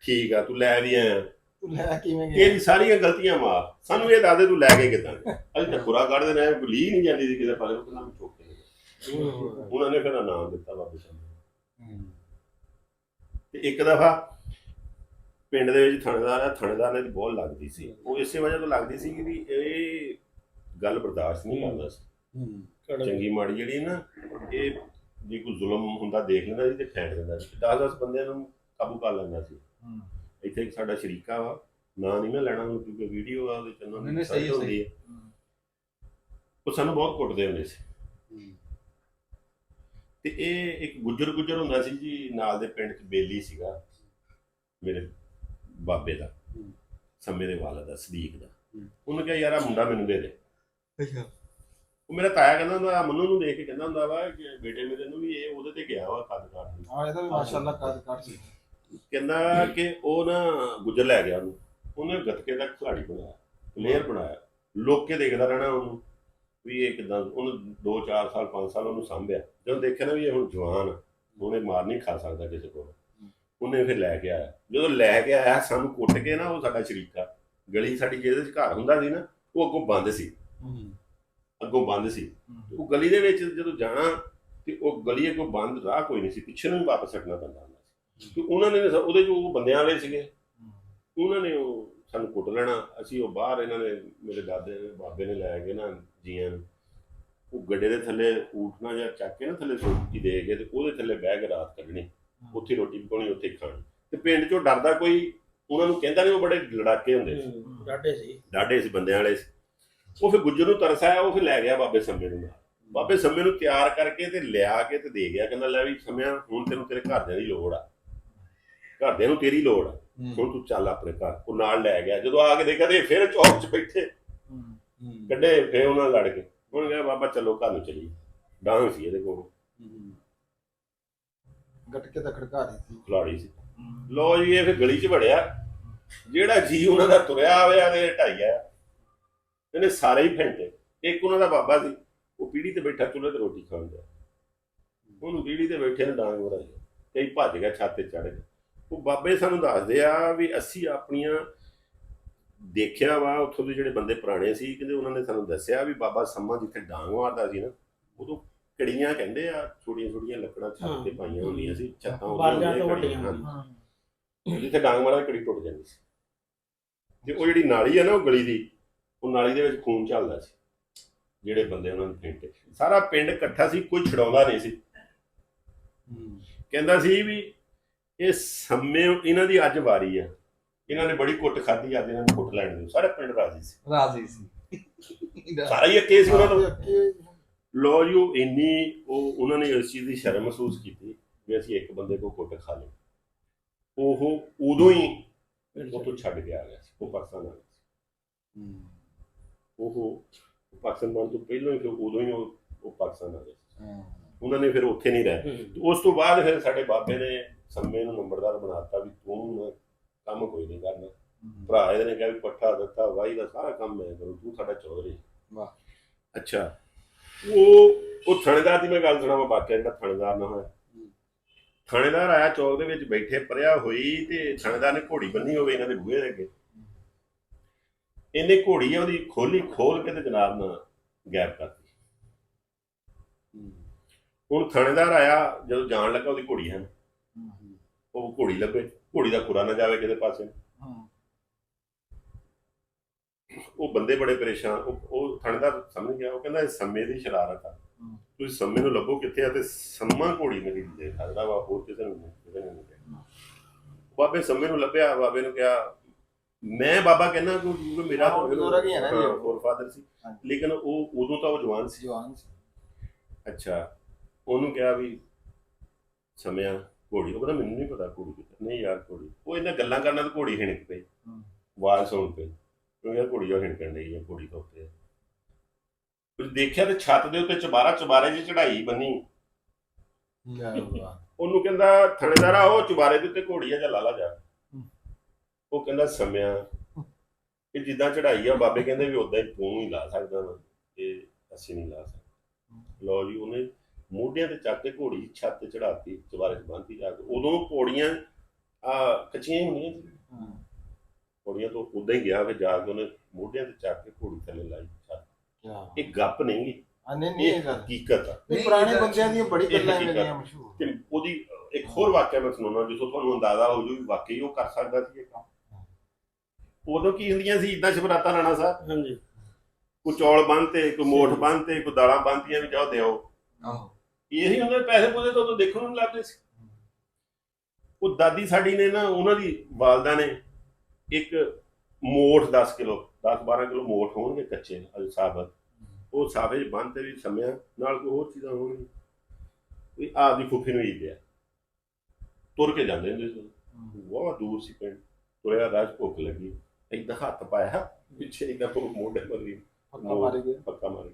ਠੀਕ ਆ ਤੂੰ ਲੈ ਵੀ ਆਇਆ,
ਤੂੰ ਲੈ ਕਿਵੇਂ ਗਿਆ
ਇਹਦੀ ਸਾਰੀਆਂ ਗਲਤੀਆਂ ਮਾਫ। ਸਾਨੂੰ ਇਹ ਦੱਸਦੇ ਤੂੰ ਲੈ ਕੇ ਕਿੱਦਾਂ ਗਿਆ? ਅਸੀਂ ਤਾਂ ਖੁਰਾ ਕੱਢਦੇ ਰਹੇ, ਲੀ ਨਹੀਂ ਜਾਂਦੀ ਸੀ ਕਿਸੇ ਪਾਸੇ, ਉਹਨਾਂ ਨੂੰ ਚੁੱਕ ਕੇ ਉਹਨਾਂ ਨੇ ਫਿਰ ਨਾਮ ਦਿੱਤਾ ਬਾਬੇ ਸਾਹਿਬ। ਤੇ ਇੱਕ ਦਫਾ ਪਿੰਡ ਦੇ ਵਿੱਚ ਥਾਣੇਦਾਰ ਆ, ਥਾਣੇਦਾਰ ਨੇ ਬਹੁਤ ਲੱਗਦੀ ਸੀ, ਉਹ ਇਸੇ ਵਜ੍ਹਾ ਤੋਂ ਲੱਗਦੀ ਸੀ ਕਿ ਵੀ ਇਹ ਗੱਲ ਬਰਦਾਸ਼ਤ ਨਹੀਂ ਕਰਦਾ ਸੀ। ਚੰਗੀ ਮਾੜੀ ਜਿਹੜੀ ਨਾ, ਇਹ ਜੇ ਕੋਈ ਜ਼ੁਲਮ ਹੁੰਦਾ ਦੇਖ ਲੈਂਦਾ ਸੀ ਤੇ ਫੈਂਕ ਦਿੰਦਾ ਸੀ, 10-10 ਬੰਦਿਆਂ ਨੂੰ ਕਾਬੂ ਕਰ ਲੈਂਦਾ ਸੀ। ਇੱਥੇ ਇੱਕ ਸਾਡਾ ਸ਼ਰੀਕਾ ਵਾ, ਨਾਂ ਨਹੀਂ ਮੈਂ ਲੈਣਾ ਹੁਣ ਕਿਉਂਕਿ ਵੀਡੀਓ ਆ ਉਹਦੇ ਚ ਉਹਨਾਂ ਦੀ ਸਾਈਟ ਹੁੰਦੀ ਹੈ, ਉਹ ਸਾਨੂੰ ਬਹੁਤ ਕੁੱਟਦੇ ਹੁੰਦੇ ਸੀ। ਤੇ ਇਹ ਇੱਕ ਗੁੱਜਰ ਹੁੰਦਾ ਸੀ ਜੀ, ਨਾਲ ਦੇ ਪਿੰਡ 'ਚ ਬੇਲੀ ਸੀਗਾ ਮੇਰੇ ਬਾਬੇ ਦਾ, ਸੰਮੇ ਦੇ ਵਾਲਾ ਦਾ, ਸਦੀਕ ਦਾ। ਉਹਨੇ ਕਿਹਾ ਯਾਰ ਆ ਮੁੰਡਾ ਮੈਨੂੰ ਦੇ ਦੇ। ਉਹ ਮੇਰਾ ਤਾਇਆ ਕਹਿੰਦਾ ਹੁੰਦਾ, ਮੰਨੂ ਨੂੰ ਦੇਖ ਕੇ ਕਹਿੰਦਾ ਹੁੰਦਾ ਵਾ ਕਿ ਬੇਟੇ ਮੇਰੇ ਨੂੰ ਵੀ ਇਹ ਉਹਦੇ ਤੇ ਗਿਆ ਵਾ ਕੱਦ ਕਾਠ।
ਹਾਂ ਇਹਦਾ ਵੀ ਮਾਸ਼ਾਅੱਲਾ ਕੱਦ ਕਾਠ ਸੀ।
ਕਹਿੰਦਾ ਕਿ ਉਹ ਨਾ ਗੁੱਜਰ ਲੈ ਗਿਆ ਉਹਨੂੰ, ਉਹਨੇ ਗੱਤਕੇ ਦਾ ਖਿਲਾੜੀ ਬਣਾਇਆ, ਪਲੇਅਰ ਬਣਾਇਆ, ਲੋਕ ਕੇ ਦੇਖਦਾ ਰਹਿਣਾ ਉਹਨੂੰ ਵੀ ਇਹ ਕਿੱਦਾਂ। ਉਹਨੂੰ 2-4 ਸਾਲ 5 ਸਾਲ ਉਹਨੂੰ ਸਾਂਭਿਆ। ਜਦੋਂ ਦੇਖਿਆ ਨਾ ਵੀ ਇਹ ਹੁਣ ਜਵਾਨ ਆ, ਉਹਨੇ ਮਾਰ ਨਹੀਂ ਖਾ ਸਕਦਾ ਕਿਸੇ ਕੋਲ, ਉਹਨੇ ਫਿਰ ਲੈ ਕੇ ਆਇਆ। ਜਦੋਂ ਲੈ ਕੇ ਆਇਆ ਸਾਨੂੰ ਕੁੱਟ ਕੇ ਨਾ, ਉਹ ਸਾਡਾ ਸ਼ਰੀਕਾ, ਗਲੀ ਸਾਡੀ ਜਿਹਦੇ 'ਚ ਘਰ ਹੁੰਦਾ ਸੀ ਨਾ, ਉਹ ਅੱਗੋਂ ਬੰਦ ਸੀ, ਉਹ ਗਲੀ ਦੇ ਵਿੱਚ ਜਦੋਂ ਜਾਣਾ ਤੇ ਉਹ ਗਲੀ ਅੱਗੋਂ ਬੰਦ, ਰਾਹ ਕੋਈ ਨਹੀਂ ਸੀ, ਪਿੱਛੇ ਨੂੰ ਵੀ ਵਾਪਸ ਹਟਣਾ ਪੈਂਦਾ ਹੁੰਦਾ ਸੀ। ਤੇ ਉਹਨਾਂ ਨੇ ਉਹਦੇ 'ਚ ਉਹ ਬੰਦਿਆਂ ਵਾਲੇ ਸੀਗੇ, ਉਹਨਾਂ ਨੇ ਉਹ ਸਾਨੂੰ ਕੁੱਟ ਲੈਣਾ। ਅਸੀਂ ਉਹ ਬਾਹਰ, ਇਹਨਾਂ ਨੇ ਮੇਰੇ ਦਾਦੇ ਨੇ ਬਾਬੇ ਨੇ ਲੈ ਕੇ ਨਾ ਜੀਆਂ ਨੂੰ ਉਹ ਗੱਡੇ ਦੇ ਥੱਲੇ ਊਠਣਾ ਜਾਂ ਚੱਕ ਕੇ ਨਾ ਥੱਲੇ ਸੋਟੀ ਦੇ ਕੇ ਤੇ ਉਹਦੇ ਥੱਲੇ ਬਹਿ ਕੇ ਰਾਤ ਕੱਢਣੀ, ਉੱਥੇ ਰੋਟੀ ਪਕਾਉਣੀ, ਉੱਥੇ ਖਾਣੀ। ਤੇ ਪਿੰਡ 'ਚੋਂ ਡਰਦਾ ਕੋਈ ਉਹਨਾਂ ਨੂੰ ਕਹਿੰਦਾ ਨਹੀਂ, ਉਹ ਬੜੇ ਲੜਾਕੇ ਹੁੰਦੇ ਸੀ, ਡਾਢੇ ਸੀ, ਬੰਦਿਆਂ ਵਾਲੇ ਸੀ। ਉਹ ਫਿਰ ਗੁੱਜਰ ਨੂੰ ਤਰਸ ਆਇਆ, ਉਹ ਫਿਰ ਲੈ ਗਿਆ ਬਾਬੇ ਸੰਮੇ ਨੂੰ। ਬਾਬੇ ਸੰਮੇ ਨੂੰ ਤਿਆਰ ਕਰਕੇ ਤੇ ਲਿਆ ਕੇ ਤੇ ਦੇ ਗਿਆ, ਕਹਿੰਦਾ ਲੈ ਵੀ ਸੰਮਿਆ ਹੁਣ ਤੈਨੂੰ ਤੇਰੇ ਘਰਦਿਆਂ ਦੀ ਲੋੜ ਆ, ਘਰਦਿਆਂ ਨੂੰ ਤੇਰੀ ਲੋੜ ਆ, ਹੁਣ ਤੂੰ ਚੱਲ ਆਪਣੇ ਘਰ। ਉਹ ਨਾਲ ਲੈ ਗਿਆ। ਜਦੋਂ ਆ ਕੇ ਦੇਖਿਆ ਤੇ ਫਿਰ ਚੌਕ 'ਚ ਬੈਠੇ ਕੱਢੇ, ਫਿਰ ਉਹਨਾਂ ਲੜ ਕੇ ਹੁਣ ਕਿਹਾ ਬਾਬਾ ਚਲੋ ਘਰ ਨੂੰ ਚੱਲੀਏ। ਡਾਂਗ ਸੀ ਇਹਦੇ ਕੋਲ,
ਗਟਕੇ ਦਾ ਖੜਕਾ ਰਹੀ ਸੀ,
ਖਿਲਾੜੀ ਸੀ। ਲੋ ਜੀ ਇਹ ਫਿਰ ਗਲੀ 'ਚ ਵੜਿਆ, ਜਿਹੜਾ ਜੀ ਉਹਨਾਂ ਦਾ ਤੁਰਿਆ ਹੋਇਆ ਤੇ ਢਾਈਆ, ਇਹਨੇ ਸਾਰੇ ਹੀ ਫੈਂਟੇ। ਇੱਕ ਉਹਨਾਂ ਦਾ ਬਾਬਾ ਸੀ, ਉਹ ਪੀੜੀ ਤੇ ਬੈਠਾ ਚੁੱਲ੍ਹੇ ਤੇ ਰੋਟੀ ਖਾਣ ਦਾ, ਉਹਨੂੰ ਪੀੜੀ ਤੇ ਬੈਠੇ ਨੇ ਡਾਂਗ ਵੜਾਈ, ਕਈ ਭੱਜ ਗਿਆ, ਛੱਤ ਤੇ ਚੜ੍ਹ ਗਿਆ। ਉਹ ਬਾਬੇ ਸਾਨੂੰ ਦੱਸਦੇ ਆ ਵੀ ਅਸੀਂ ਆਪਣੀਆਂ ਦੇਖਿਆ ਵਾ, ਉੱਥੋਂ ਦੇ ਜਿਹੜੇ ਬੰਦੇ ਪੁਰਾਣੇ ਸੀ, ਕਹਿੰਦੇ ਉਹਨਾਂ ਨੇ ਸਾਨੂੰ ਦੱਸਿਆ ਵੀ ਬਾਬਾ ਸੰਮਾ ਜਿੱਥੇ ਡਾਂਗ ਮਾਰਦਾ ਸੀ ਨਾ, ਉਦੋਂ ਕੜੀਆਂ ਕਹਿੰਦੇ ਆ, ਛੋਟੀਆਂ ਲੱਕੜਾਂ ਛੱਤ ਤੇ ਪਾਈਆਂ ਹੁੰਦੀਆਂ ਸੀ, ਛੱਤਾਂ ਜਿੱਥੇ ਡਾਂਗ ਮਾਰਦਾ ਕੜੀ ਟੁੱਟ ਜਾਂਦੀ ਸੀ। ਤੇ ਉਹ ਜਿਹੜੀ ਨਾਲੀ ਆ ਨਾ ਉਹ ਗਲੀ ਦੀ, ਉਹ ਨਾਲੀ ਦੇ ਵਿੱਚ ਖੂਨ ਚੱਲਦਾ ਸੀ। ਜਿਹੜੇ ਬੰਦੇ ਉਹਨਾਂ ਨੂੰ ਫੈਂਟੇ, ਸਾਰਾ ਪਿੰਡ ਇਕੱਠਾ ਸੀ, ਕੋਈ ਛਡਾਉਂਦਾ ਨਹੀਂ ਸੀ। ਕਹਿੰਦਾ ਸੀ ਵੀ ਇਹ ਸੰਮੇ ਇਹਨਾਂ ਦੀ ਅੱਜ ਵਾਰੀ ਆ, ਇਹਨਾਂ ਨੇ ਬੜੀ ਕੁੱਟ ਖਾਧੀ, ਅੱਜ ਇਹਨਾਂ ਨੂੰ ਕੁੱਟ ਲੈਣ ਦਿਓ। ਸਾਰਾ ਪਿੰਡ ਰਾਜ਼ੀ ਸੀ, ਸਾਰਾ ਹੀ ਅੱਕੇ ਸੀ ਉਹਨਾਂ ਤੋਂ। ਲੋ ਜੀ ਉਹ ਇੰਨੀ ਉਹਨਾਂ ਨੇ ਇਸ ਚੀਜ਼ ਦੀ ਸ਼ਰਮ ਮਹਿਸੂਸ ਕੀਤੀ ਵੀ ਅਸੀਂ ਇੱਕ ਬੰਦੇ ਕੋਲ ਕੁੱਟ ਖਾ ਲਈ। ਉਹ ਉਦੋਂ ਹੀ ਉਹ ਤੋਂ ਛੱਡ ਕੇ ਆ ਗਿਆ ਸੀ, ਉਹ ਪਾਕਿਸਤਾਨ ਆ ਗਿਆ ਸੀ। ਉਹ ਪਾਕਿਸਤਾਨ ਬਣਨ ਤੋਂ ਪਹਿਲਾਂ ਹੀ ਫਿਰ ਉਦੋਂ ਹੀ ਉਹ ਪਾਕਿਸਤਾਨ ਆ ਗਿਆ ਸੀ। ਉਹਨਾਂ ਨੇ ਫਿਰ ਉੱਥੇ ਨਹੀਂ ਰਹੇ। ਉਸ ਤੋਂ ਬਾਅਦ ਫਿਰ ਸਾਡੇ ਬਾਬੇ ਨੇ ਸੰਮੇ ਨੂੰ ਨੰਬਰਦਾਰ ਬਣਾਤਾ ਵੀ ਤੂੰ ਕੰਮ ਕੋਈ ਨਹੀਂ ਕਰਨਾ। ਭਰਾ ਇਹਦੇ ਨੇ ਕਿਹਾ ਵੀ ਪੱਠਾ ਦਿੱਤਾ ਵਾਹੀ ਦਾ ਸਾਰਾ ਕੰਮ ਮੈਂ ਕਰੂੰ, ਤੂੰ ਸਾਡਾ ਚੌਧਰੀ। ਅੱਛਾ, ਉਹ ਥਾਣੇਦਾਰ ਦੀ ਮੈਂ ਗੱਲ ਸੁਣਾਵਾਂ, ਵਾਕਿਆ ਜਿਹੜਾ ਥਾਣੇਦਾਰ ਨਾ ਹੋਇਆ। ਥਾਣੇਦਾਰ ਆਇਆ ਚੌਕ ਦੇ ਵਿੱਚ ਬੈਠੇ, ਪਰਿਆ ਹੋਈ, ਤੇ ਥਾਣੇਦਾਰ ਨੇ ਘੋੜੀ ਬੰਨੀ ਹੋਵੇ ਇਹਨਾਂ ਦੇ ਬੂਹੇ ਦੇ ਅੱਗੇ। ਇਹਨੇ ਘੋੜੀ ਆ ਉਹਦੀ ਖੋਲ ਕੇ ਤੇ ਜਨਾਬ ਨਾਲ ਗਾਇਬ ਕਰਤੀ। ਹੁਣ ਥਾਣੇਦਾਰ ਆਇਆ, ਜਦੋਂ ਜਾਣ ਲੱਗਾ ਉਹਦੀ ਘੋੜੀ ਹਨ, ਉਹ ਘੋੜੀ ਲੱਭੇ, ਘੋੜੀ ਦਾ ਖੁਰਾ ਨਾ ਜਾਵੇ ਕਿਸੇ ਪਾਸੇ। ਉਹ ਬੰਦੇ ਬੜੇ ਪਰੇਸ਼ਾਨ, ਉਹ ਥਾਣੇਦਾਰ ਸਮਝ ਗਿਆ, ਉਹ ਕਹਿੰਦਾ ਇਹ ਸੰਮੇ ਦੀ ਸ਼ਰਾਰਤ ਆ, ਤੁਸੀਂ ਸੰਮੇ ਨੂੰ ਲੱਭੋ ਕਿੱਥੇ ਆ। ਤੇ ਸੰਮਾ ਘੋੜੀ ਮੇਰੀ ਦੇ ਸਕਦਾ ਵਾ, ਹੋਰ ਕਿਸੇ ਨੂੰ ਨਹੀਂ। ਬਾਬੇ ਸੰਮੇ ਨੂੰ ਲੱਭਿਆ, ਬਾਬੇ ਨੂੰ ਕਿਹਾ ਮੈਂ ਬਾਬਾ ਕਹਿੰਦਾ ਕਿਉਂਕਿ ਮੇਰਾ ਹੋਰ ਫਾਦਰ ਸੀ, ਲੇਕਿਨ ਉਹ ਉਦੋਂ ਤਾਂ ਉਹ ਜਵਾਨ ਸੀ। ਅੱਛਾ, ਉਹਨੂੰ ਕਿਹਾ ਵੀ ਸਮਿਆ ਘੋੜੀ, ਉਹ ਕਹਿੰਦਾ ਮੈਨੂੰ ਨਹੀਂ ਪਤਾ ਘੋੜੀ ਕਿੱਥੇ। ਨਹੀਂ ਯਾਰ ਘੋੜੀ, ਉਹ ਇਹਨਾਂ ਗੱਲਾਂ ਕਰਨਾ ਤੇ ਘੋੜੀ ਹਿਣਕ ਪਈ, ਆਵਾਜ਼ ਸੁਣ ਪਈ, ਕਿਉਂਕਿ ਘੋੜੀ ਉਹ ਹਿਣਕਣ ਡਈ ਹੈ, ਘੋੜੀ ਤੋਂ ਉੱਤੇ। ਤੁਸੀਂ ਦੇਖਿਆ ਤੇ ਛੱਤ ਦੇ ਉੱਤੇ ਚੁਬਾਰੇ 'ਚ ਚੜਾਈ ਬੰਨੀ। ਉਹਨੂੰ ਕਹਿੰਦਾ ਥਾਣੇਦਾਰਾ ਉਹ ਚੁਬਾਰੇ ਦੇ ਉੱਤੇ ਘੋੜੀ ਆ, ਜਾਂ ਲਾਲਾ ਜਾ। ਉਹ ਕਹਿੰਦਾ ਸਮਿਆ ਇਹ ਜਿੱਦਾਂ ਚੜਾਈ ਆ, ਬਾਬੇ ਕਹਿੰਦੇ ਵੀ ਉਦਾਂ ਹੀ ਤੂੰ ਹੀ ਲਾ ਸਕਦਾ ਵਾ, ਇਹ ਅਸੀਂ ਨਹੀਂ ਲਾ ਸਕਦੇ। ਲਓ ਜੀ, ਉਹਨੇ ਮੋਢਿਆਂ ਤੇ ਚੱਕ ਕੇ ਘੋੜੀ ਛੱਤ ਤੇ ਚੜਾਤੀ, ਚੁਬਾਰੇ 'ਚ ਬੰਨ੍ਹਤੀ ਜਾ ਕੇ। ਉਦੋਂ ਪੌੜੀਆਂ ਕੱਚੀਆਂ ਹੀ ਹੁੰਦੀਆਂ ਸੀ, ਪੌੜੀਆਂ ਤੋਂ ਉਦਾਂ ਹੀ ਗਿਆ, ਫਿਰ ਜਾ ਕੇ ਉਹਨੇ ਮੋਢਿਆਂ ਤੇ ਚੱਕ ਕੇ ਘੋੜੀ ਥੱਲੇ ਲਾਈ ਛੱਤ।
ਕਿਆ
ਇਹ ਗੱਪ ਨਹੀਂ ਗੀ,
ਨਹੀਂ
ਇਹ
ਇਹ ਗੱਲ
ਹਕੀਕਤ ਆ।
ਨਹੀਂ, ਪੁਰਾਣੇ ਬੰਦਿਆਂ ਦੀਆਂ ਬੜੀ
ਇਹ
ਗੱਲਾਂ
ਹਕੀਕਤ।
ਮੇਰੀਆਂ ਮਸ਼ਹੂਰ।
ਤੇ ਉਹਦੀ ਇੱਕ ਹੋਰ ਵਾਕਿਆ ਮੈਂ ਸੁਣਾਉਣਾ, ਜਿੱਥੋਂ ਤੁਹਾਨੂੰ ਅੰਦਾਜ਼ਾ ਹੋ ਜੂ ਵੀ ਵਾਕਈ ਉਹ ਕਰ ਸਕਦਾ ਸੀ ਇਹ ਕੰਮ। ਉਦੋਂ ਕੀ ਹੁੰਦੀਆਂ ਸੀ ਇਦਾਂ ਸ਼ਬਰਾਤਾਂ ਰਾਣਾ ਸਾਹਿਬ,
ਹਾਂਜੀ
ਕੋਈ ਚੌਲ ਬੰਨ੍ਹਤੇ, ਕੋਈ ਮੋਠ ਬੰਨ੍ਹਤੇ, ਕੋਈ ਦਾਲਾਂ ਬੰਨ੍ਹਤੀਆਂ ਵੀ ਜਾਓ ਦਿਓ।
ਆਹੋ
ਇਹੀ ਹੁੰਦੇ ਪੈਸੇ ਪੂਸੇ ਤੋਂ ਉਦੋਂ ਦੇਖਣ ਨੂੰ ਲੱਗਦੇ ਸੀ। ਉਹ ਦਾਦੀ ਸਾਡੀ ਨੇ ਨਾ, ਉਹਨਾਂ ਦੀ ਵਾਲਦਾ ਨੇ ਇੱਕ ਮੋਠ 10 ਕਿਲੋ 10-12 ਕਿਲੋ ਮੋਠ ਹੋਣਗੇ ਕੱਚੇ ਅਜੇ ਸਾਬਤ, ਉਹ ਸਾਫੇ 'ਚ ਬੰਨ੍ਹ ਤੇ ਵੀ ਸਮਿਆ ਨਾਲ ਕੋਈ ਹੋਰ ਚੀਜ਼ਾਂ ਹੋਣਗੀਆਂ, ਵੀ ਆਪਦੀ ਫੁੱਫੀ ਨੂੰ ਹੀ ਦਿਆ। ਤੁਰ ਕੇ ਜਾਂਦੇ ਹੁੰਦੇ ਸੀ, ਬਹੁਤ ਦੂਰ ਸੀ ਪਿੰਡ, ਤੁਰਿਆ ਰਾਜ ਭੁੱਖ ਲੱਗੀ, ਏਦਾਂ ਹੱਥ ਪਾਇਆ ਪਿੱਛੇ, ਏਦਾਂ ਮੋਢੇ ਮਰੀ
ਪੱਕਾ ਮਾਰੇ ਗਏ।
ਪੱਕਾ ਮਾਰੇ।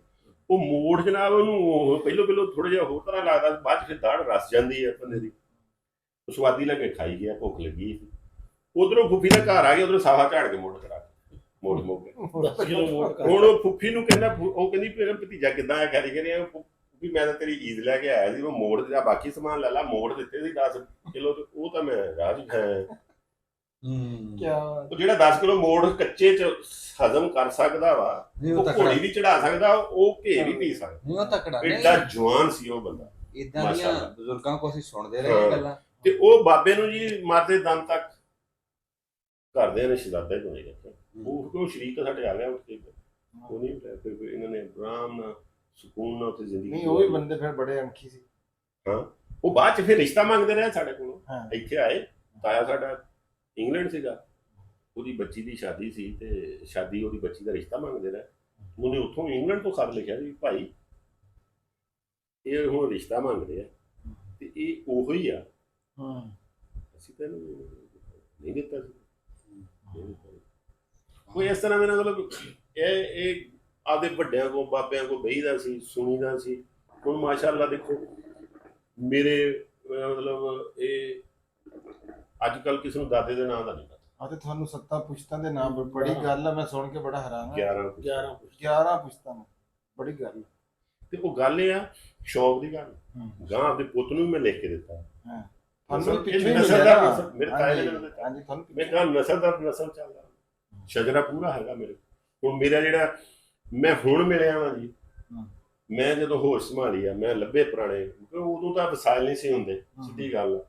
ਉਹ ਮੋੜ ਜਨਾਬ ਉਹਨੂੰ ਪਹਿਲੋਂ ਥੋੜਾ ਜਿਹਾ ਹੋਰ ਤਰ੍ਹਾਂ ਲੱਗਦਾ, ਬਾਅਦ 'ਚ ਫਿਰ ਦਾੜ ਰਸ ਜਾਂਦੀ ਹੈ ਬੰਦੇ ਦੀ। ਸਵਾਦੀ ਲੱਗੇ ਖਾਈ ਗਿਆ, ਭੁੱਖ ਲੱਗੀ। ਉਧਰੋਂ ਫੁੱਫੀ ਦਾ ਘਰ ਆ ਗਿਆ, ਉਧਰੋਂ ਸਾਫਾ ਝਾੜ ਕੇ ਮੋੜ ਕਰਾ ਕੇ ਮੋੜ ਕੇ
10 ਕਿਲੋ ਮੋਟ ਕਰ
ਹੁਣ ਉਹ ਫੁੱਫੀ ਨੂੰ ਕਹਿੰਦਾ, ਉਹ ਕਹਿੰਦੀ ਮੇਰਾ ਭਤੀਜਾ ਕਿੱਦਾਂ ਆ, ਕਹਿੰਦੀ ਵੀ ਮੈਂ ਤਾਂ ਤੇਰੀ ਈਦ ਲੈ ਕੇ ਆਇਆ ਸੀ, ਮੈਂ ਮੋੜ ਦਿੱਤਾ, ਬਾਕੀ ਸਮਾਨ ਲੈ ਲਾ, ਮੋੜ ਦਿੱਤੇ ਸੀ 10 ਕਿਲੋ, ਤੇ ਉਹ ਤਾਂ ਮੈਂ ਰਾਜ ਖਾਇਆ।
ਕਿਆ
ਉਹ ਜਿਹੜਾ 10 ਕਿਲੋ ਮੋੜ ਕੱਚੇ 'ਚ ਹਜ਼ਮ ਕਰ ਸਕਦਾ ਵਾ,
ਨਹੀਂ
ਉਹ
ਉਹ ਤਕੜਾ
ਘੋੜੀ ਵੀ ਚੜਾ ਸਕਦਾ, ਉਹ ਘੇ ਵੀ ਪੀ ਸਕਦਾ।
ਨਹੀਂ ਉਹ ਤਕੜਾ
ਐਡਾ ਜਵਾਨ ਸੀ ਉਹ ਬੰਦਾ।
ਇਦਾਂ ਦੀਆਂ
ਮਾਸ਼ਾਅੱਲਾ।
ਬਜ਼ੁਰਗਾਂ ਕੋਲ ਅਸੀਂ ਸੁਣਦੇ ਰਹੇ ਇਹ ਗੱਲਾਂ।
ਤੇ ਉਹ ਬਾਬੇ ਨੂੰ ਜੀ ਮਰਦੇ ਦਮ ਤੱਕ ਘਰਦਿਆਂ ਨੇ ਸ਼ਹਾਦਤ ਹੀ ਨਹੀਂ ਰੱਖਿਆ। ਉਹ ਕਿਉਂ ਸ਼ਰੀਕ ਸਾਡੇ ਆ ਗਿਆ ਉੱਥੇ, ਉਹ ਨਹੀਂ ਲੈ, ਫਿਰ ਇਹਨਾਂ ਨੇ ਆਰਾਮ ਨਾਲ ਸਕੂਨ ਨਾਲ ਉੱਥੇ ਜ਼ਿੰਦਗੀ
ਨਹੀਂ, ਉਹ ਵੀ ਬੰਦੇ ਫਿਰ ਬੜੇ ਅਣਖੀ ਸੀ।
ਉਹ ਬਾਅਦ ਚ ਫਿਰ ਰਿਸ਼ਤਾ ਮੰਗਦੇ ਰਹੇ ਸਾਡੇ ਕੋਲੋਂ।
ਹਾਂ।
ਇੱਥੇ ਆਏ, ਤਾਇਆ ਸਾਡਾ ਇੰਗਲੈਂਡ ਸੀਗਾ, ਉਹਦੀ ਬੱਚੀ ਦੀ ਸ਼ਾਦੀ ਸੀ, ਤੇ ਸ਼ਾਦੀ ਉਹਦੀ ਬੱਚੀ ਦਾ ਰਿਸ਼ਤਾ ਮੰਗਦੇ ਰਹੇ। ਉਹਨੇ ਉੱਥੋਂ ਇੰਗਲੈਂਡ ਤੋਂ ਖਤ ਲਿਖਿਆ ਵੀ ਭਾਈ ਇਹ ਹੁਣ ਰਿਸ਼ਤਾ ਮੰਗਦੇ ਆ, ਤੇ ਇਹ ਉਹੋ ਹੀ ਆ, ਅਸੀਂ ਤਾਂ ਇਹਨੂੰ ਨਹੀਂ ਦਿੱਤਾ ਸੀ। ਕੋਈ ਇਸ ਤਰ੍ਹਾਂ ਮੇਰਾ ਮਤਲਬ ਇਹ ਆਪਦੇ ਵੱਡਿਆਂ ਕੋਲ ਬਾਬਿਆਂ ਕੋਲ ਬਹੀਦਾ ਸੀ, ਸੁਣੀਦਾ ਸੀ। ਹੁਣ ਮਾਸ਼ਾਅੱਲਾ ਦੇਖੋ ਮੇਰੇ ਮਤਲਬ ਇਹ ਅੱਜ ਕੱਲ੍ਹ ਕਿਸੇ ਨੂੰ ਦਾਦੇ ਦੇ ਨਾਂ ਦਾ ਨਹੀਂ ਪਤਾ।
ਆ ਤੇ ਤੁਹਾਨੂੰ 7 ਪੁਸ਼ਤਾਂ ਦੇ ਨਾਮ ਬੜੀ ਗੱਲ ਆ, ਮੈਂ ਸੁਣ ਕੇ ਬੜਾ ਹੈਰਾਨ ਆ।
11
ਪੁਸ਼ਤਾਂ ਨੂੰ ਬੜੀ ਗੱਲ।
ਤੇ ਉਹ ਗੱਲ ਇਹ ਆ, ਸ਼ੌਕ ਦੀ ਗੱਲ। ਗਾਂ ਆਪਦੇ ਪੁੱਤ ਨੂੰ ਵੀ ਮੈਂ ਲਿਖ ਕੇ ਦਿੱਤਾ।
ਤੁਹਾਨੂੰ ਪਿੱਛੇ
ਇਹ
ਹੀ
ਨਸਲ
ਮਿਲਿਆ
ਦਾ
ਨਾ।
ਨਸਲ ਮੇਰੇ ਤਾਏ ਨੇ ਮੈਨੂੰ ਦਿੱਤਾ।
ਹਾਂਜੀ, ਤੁਹਾਨੂੰ
ਮੈਂ ਕਹਾਂ ਨਸਲ ਦਾ ਨਸਲ ਚੱਲਦਾ, ਸ਼ਜਰਾ ਪੂਰਾ ਹੈਗਾ ਮੇਰੇ। ਹੁਣ ਮੇਰਾ ਜਿਹੜਾ ਮੈਂ ਹੁਣ ਮਿਲਿਆ ਵਾਂ ਜੀ, ਮੈਂ ਜਦੋਂ ਹੋਸ਼ ਸੰਭਾਲੀ ਆ, ਮੈਂ ਲੱਭੇ ਪੁਰਾਣੇ, ਕਿਉਂਕਿ ਉਦੋਂ ਤਾਂ ਵਸਾਇਲ ਨਹੀਂ ਸੀ ਹੁੰਦੇ, ਸਿੱਧੀ ਗੱਲ।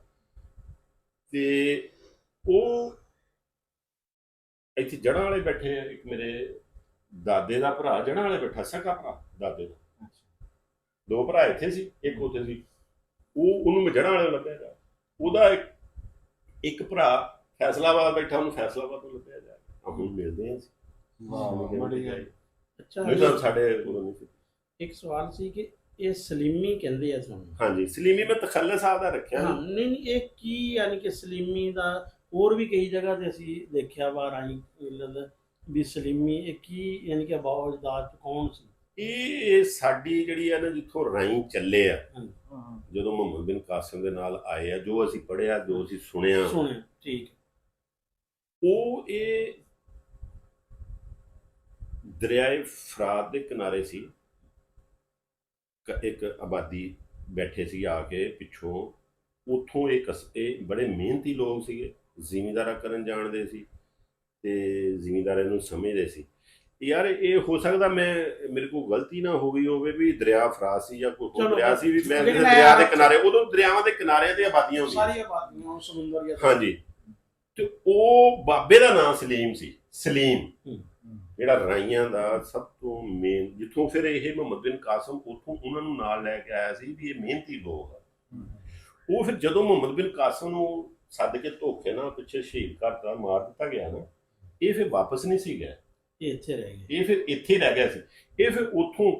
ਤੇ ਉਹ ਇੱਥੇ ਜੜ੍ਹਾਂ ਵਾਲੇ ਬੈਠੇ ਆ, ਇੱਕ ਮੇਰੇ ਦਾਦੇ ਦਾ ਭਰਾ ਜੜ੍ਹਾਂ ਵਾਲੇ ਬੈਠਾ, ਸਕਾ ਭਰਾ ਦਾਦੇ ਦਾ। 2 ਭਰਾ ਇੱਥੇ ਸੀ, ਇੱਕ ਉੱਥੇ ਸੀ। ਉਹਨੂੰ ਮੈਂ ਜੜ੍ਹਾਂ ਵਾਲੇ ਲੱਭਿਆ ਜਾ, ਉਹਦਾ ਇੱਕ ਭਰਾ ਫੈਸਲਾਬਾਦ ਬੈਠਾ, ਉਹਨੂੰ ਫੈਸਲਾਬਾਦ ਤੋਂ ਲੱਭਿਆ ਜਾ। ਹੁਣ ਮਿਲਦੇ ਹਾਂ ਅਸੀਂ।
ਵਾਹ, ਬੜੀ ਗੱਲ।
ਅੱਛਾ
ਨਹੀਂ ਤਾਂ ਸਾਡੇ ਕੋਲ ਨਹੀਂ ਸੀ।
ਇੱਕ ਸਵਾਲ ਸੀ ਕਿ ਇਹ ਸਲੀਮੀ ਕਹਿੰਦੇ ਆ ਤੁਹਾਨੂੰ?
ਹਾਂਜੀ, ਸਲੀਮੀ ਮੈਂ ਤਖੱਲੇ ਸਾਹਿਬ ਦਾ ਰੱਖਿਆ।
ਹਾਂ, ਨਹੀਂ ਇਹ ਕੀ ਯਾਨੀ ਕਿ ਸਲੀਮੀ ਦਾ ਹੋਰ ਵੀ ਕਈ ਜਗ੍ਹਾ ਤੇ ਅਸੀਂ ਦੇਖਿਆ ਵਾ ਰਾਈ ਵੀ ਸਲੀਮੀ, ਇਹ ਕੀ ਯਾਨੀ ਕਿ ਬਾਉ ਅਜਦਾਦ ਕੌਣ ਸੀ?
ਇਹ ਸਾਡੀ ਜਿਹੜੀ ਆ ਨਾ, ਜਿੱਥੋਂ ਰਾਈ ਚੱਲੇ ਆ, ਜਦੋਂ ਮੁਹੰਮਦ ਬਿਨ ਕਾਸਿਮ ਦੇ ਨਾਲ ਆਏ ਆ, ਜੋ ਅਸੀਂ ਪੜ੍ਹਿਆ, ਜੋ ਅਸੀਂ ਸੁਣਿਆ,
ਠੀਕ,
ਉਹ ਇਹ ਦਰਿਆਏ ਫਰਾਤ ਦੇ ਕਿਨਾਰੇ ਸੀ। ਇੱਕ ਆਬਾਦੀ ਬੈਠੇ ਸੀ ਆ ਕੇ ਪਿੱਛੋਂ, ਉੱਥੋਂ ਇਹ ਬੜੇ ਮਿਹਨਤੀ ਲੋਕ ਸੀਗੇ, ਜ਼ਿਮੀਂਦਾਰਾ ਕਰਨ ਜਾਣਦੇ ਸੀ, ਤੇ ਜ਼ਿਮੀਂਦਾਰਾਂ ਨੂੰ ਸਮਝਦੇ ਸੀ। ਯਾਰ ਇਹ ਹੋ ਸਕਦਾ ਮੇਰੇ ਕੋਲ ਗਲਤੀ ਨਾ ਹੋ ਗਈ ਹੋਵੇ ਵੀ ਦਰਿਆ ਫਰਾਤ ਸੀ ਜਾਂ ਕੋਈ ਦਰਿਆ ਸੀ, ਵੀ ਮੈਂ ਦਰਿਆ ਦੇ ਕਿਨਾਰੇ, ਉਦੋਂ ਦਰਿਆਵਾਂ ਦੇ ਕਿਨਾਰਿਆਂ ਤੇ ਆਬਾਦੀਆਂ ਹੁੰਦੀਆਂ,
ਸਾਰੀਆਂ ਆਬਾਦੀਆਂ ਸਮੁੰਦਰ ਜਾਂ
ਹਾਂਜੀ। ਤੇ ਉਹ ਬਾਬੇ ਦਾ ਨਾਮ ਸਲੀਮ ਸੀ, ਸਲੀਮ, ਜਿਹੜਾ ਰਾਈਆਂ ਦਾ ਸਭ ਤੋਂ ਮੇਨ, ਜਿੱਥੋਂ ਫਿਰ ਇਹ ਮੁਹੰਮਦ ਬਿਨ ਕਾਸਿਮ ਉੱਥੋਂ ਉਹਨਾਂ ਨੂੰ ਨਾਲ ਲੈ ਕੇ ਆਇਆ ਸੀ ਵੀ ਇਹ ਮਿਹਨਤੀ ਲੋਕ ਆ। ਉਹ ਫਿਰ ਜਦੋਂ ਮੁਹੰਮਦ ਬਿਨ ਕਾਸਿਮ ਨੂੰ ਸੱਦ ਕੇ ਧੋਖੇ ਨਾਲ ਪਿੱਛੇ ਸ਼ਹੀਦ ਕਰਤਾ, ਮਾਰ ਦਿੱਤਾ ਗਿਆ ਨਾ, ਇਹ ਫਿਰ ਵਾਪਸ ਨਹੀਂ ਸੀ ਗਿਆ,
ਇਹ ਇੱਥੇ ਰਹਿ ਗਏ।
ਇਹ ਫਿਰ ਇੱਥੇ ਰਹਿ ਗਿਆ ਸੀ। ਇਹ ਫਿਰ ਉੱਥੋਂ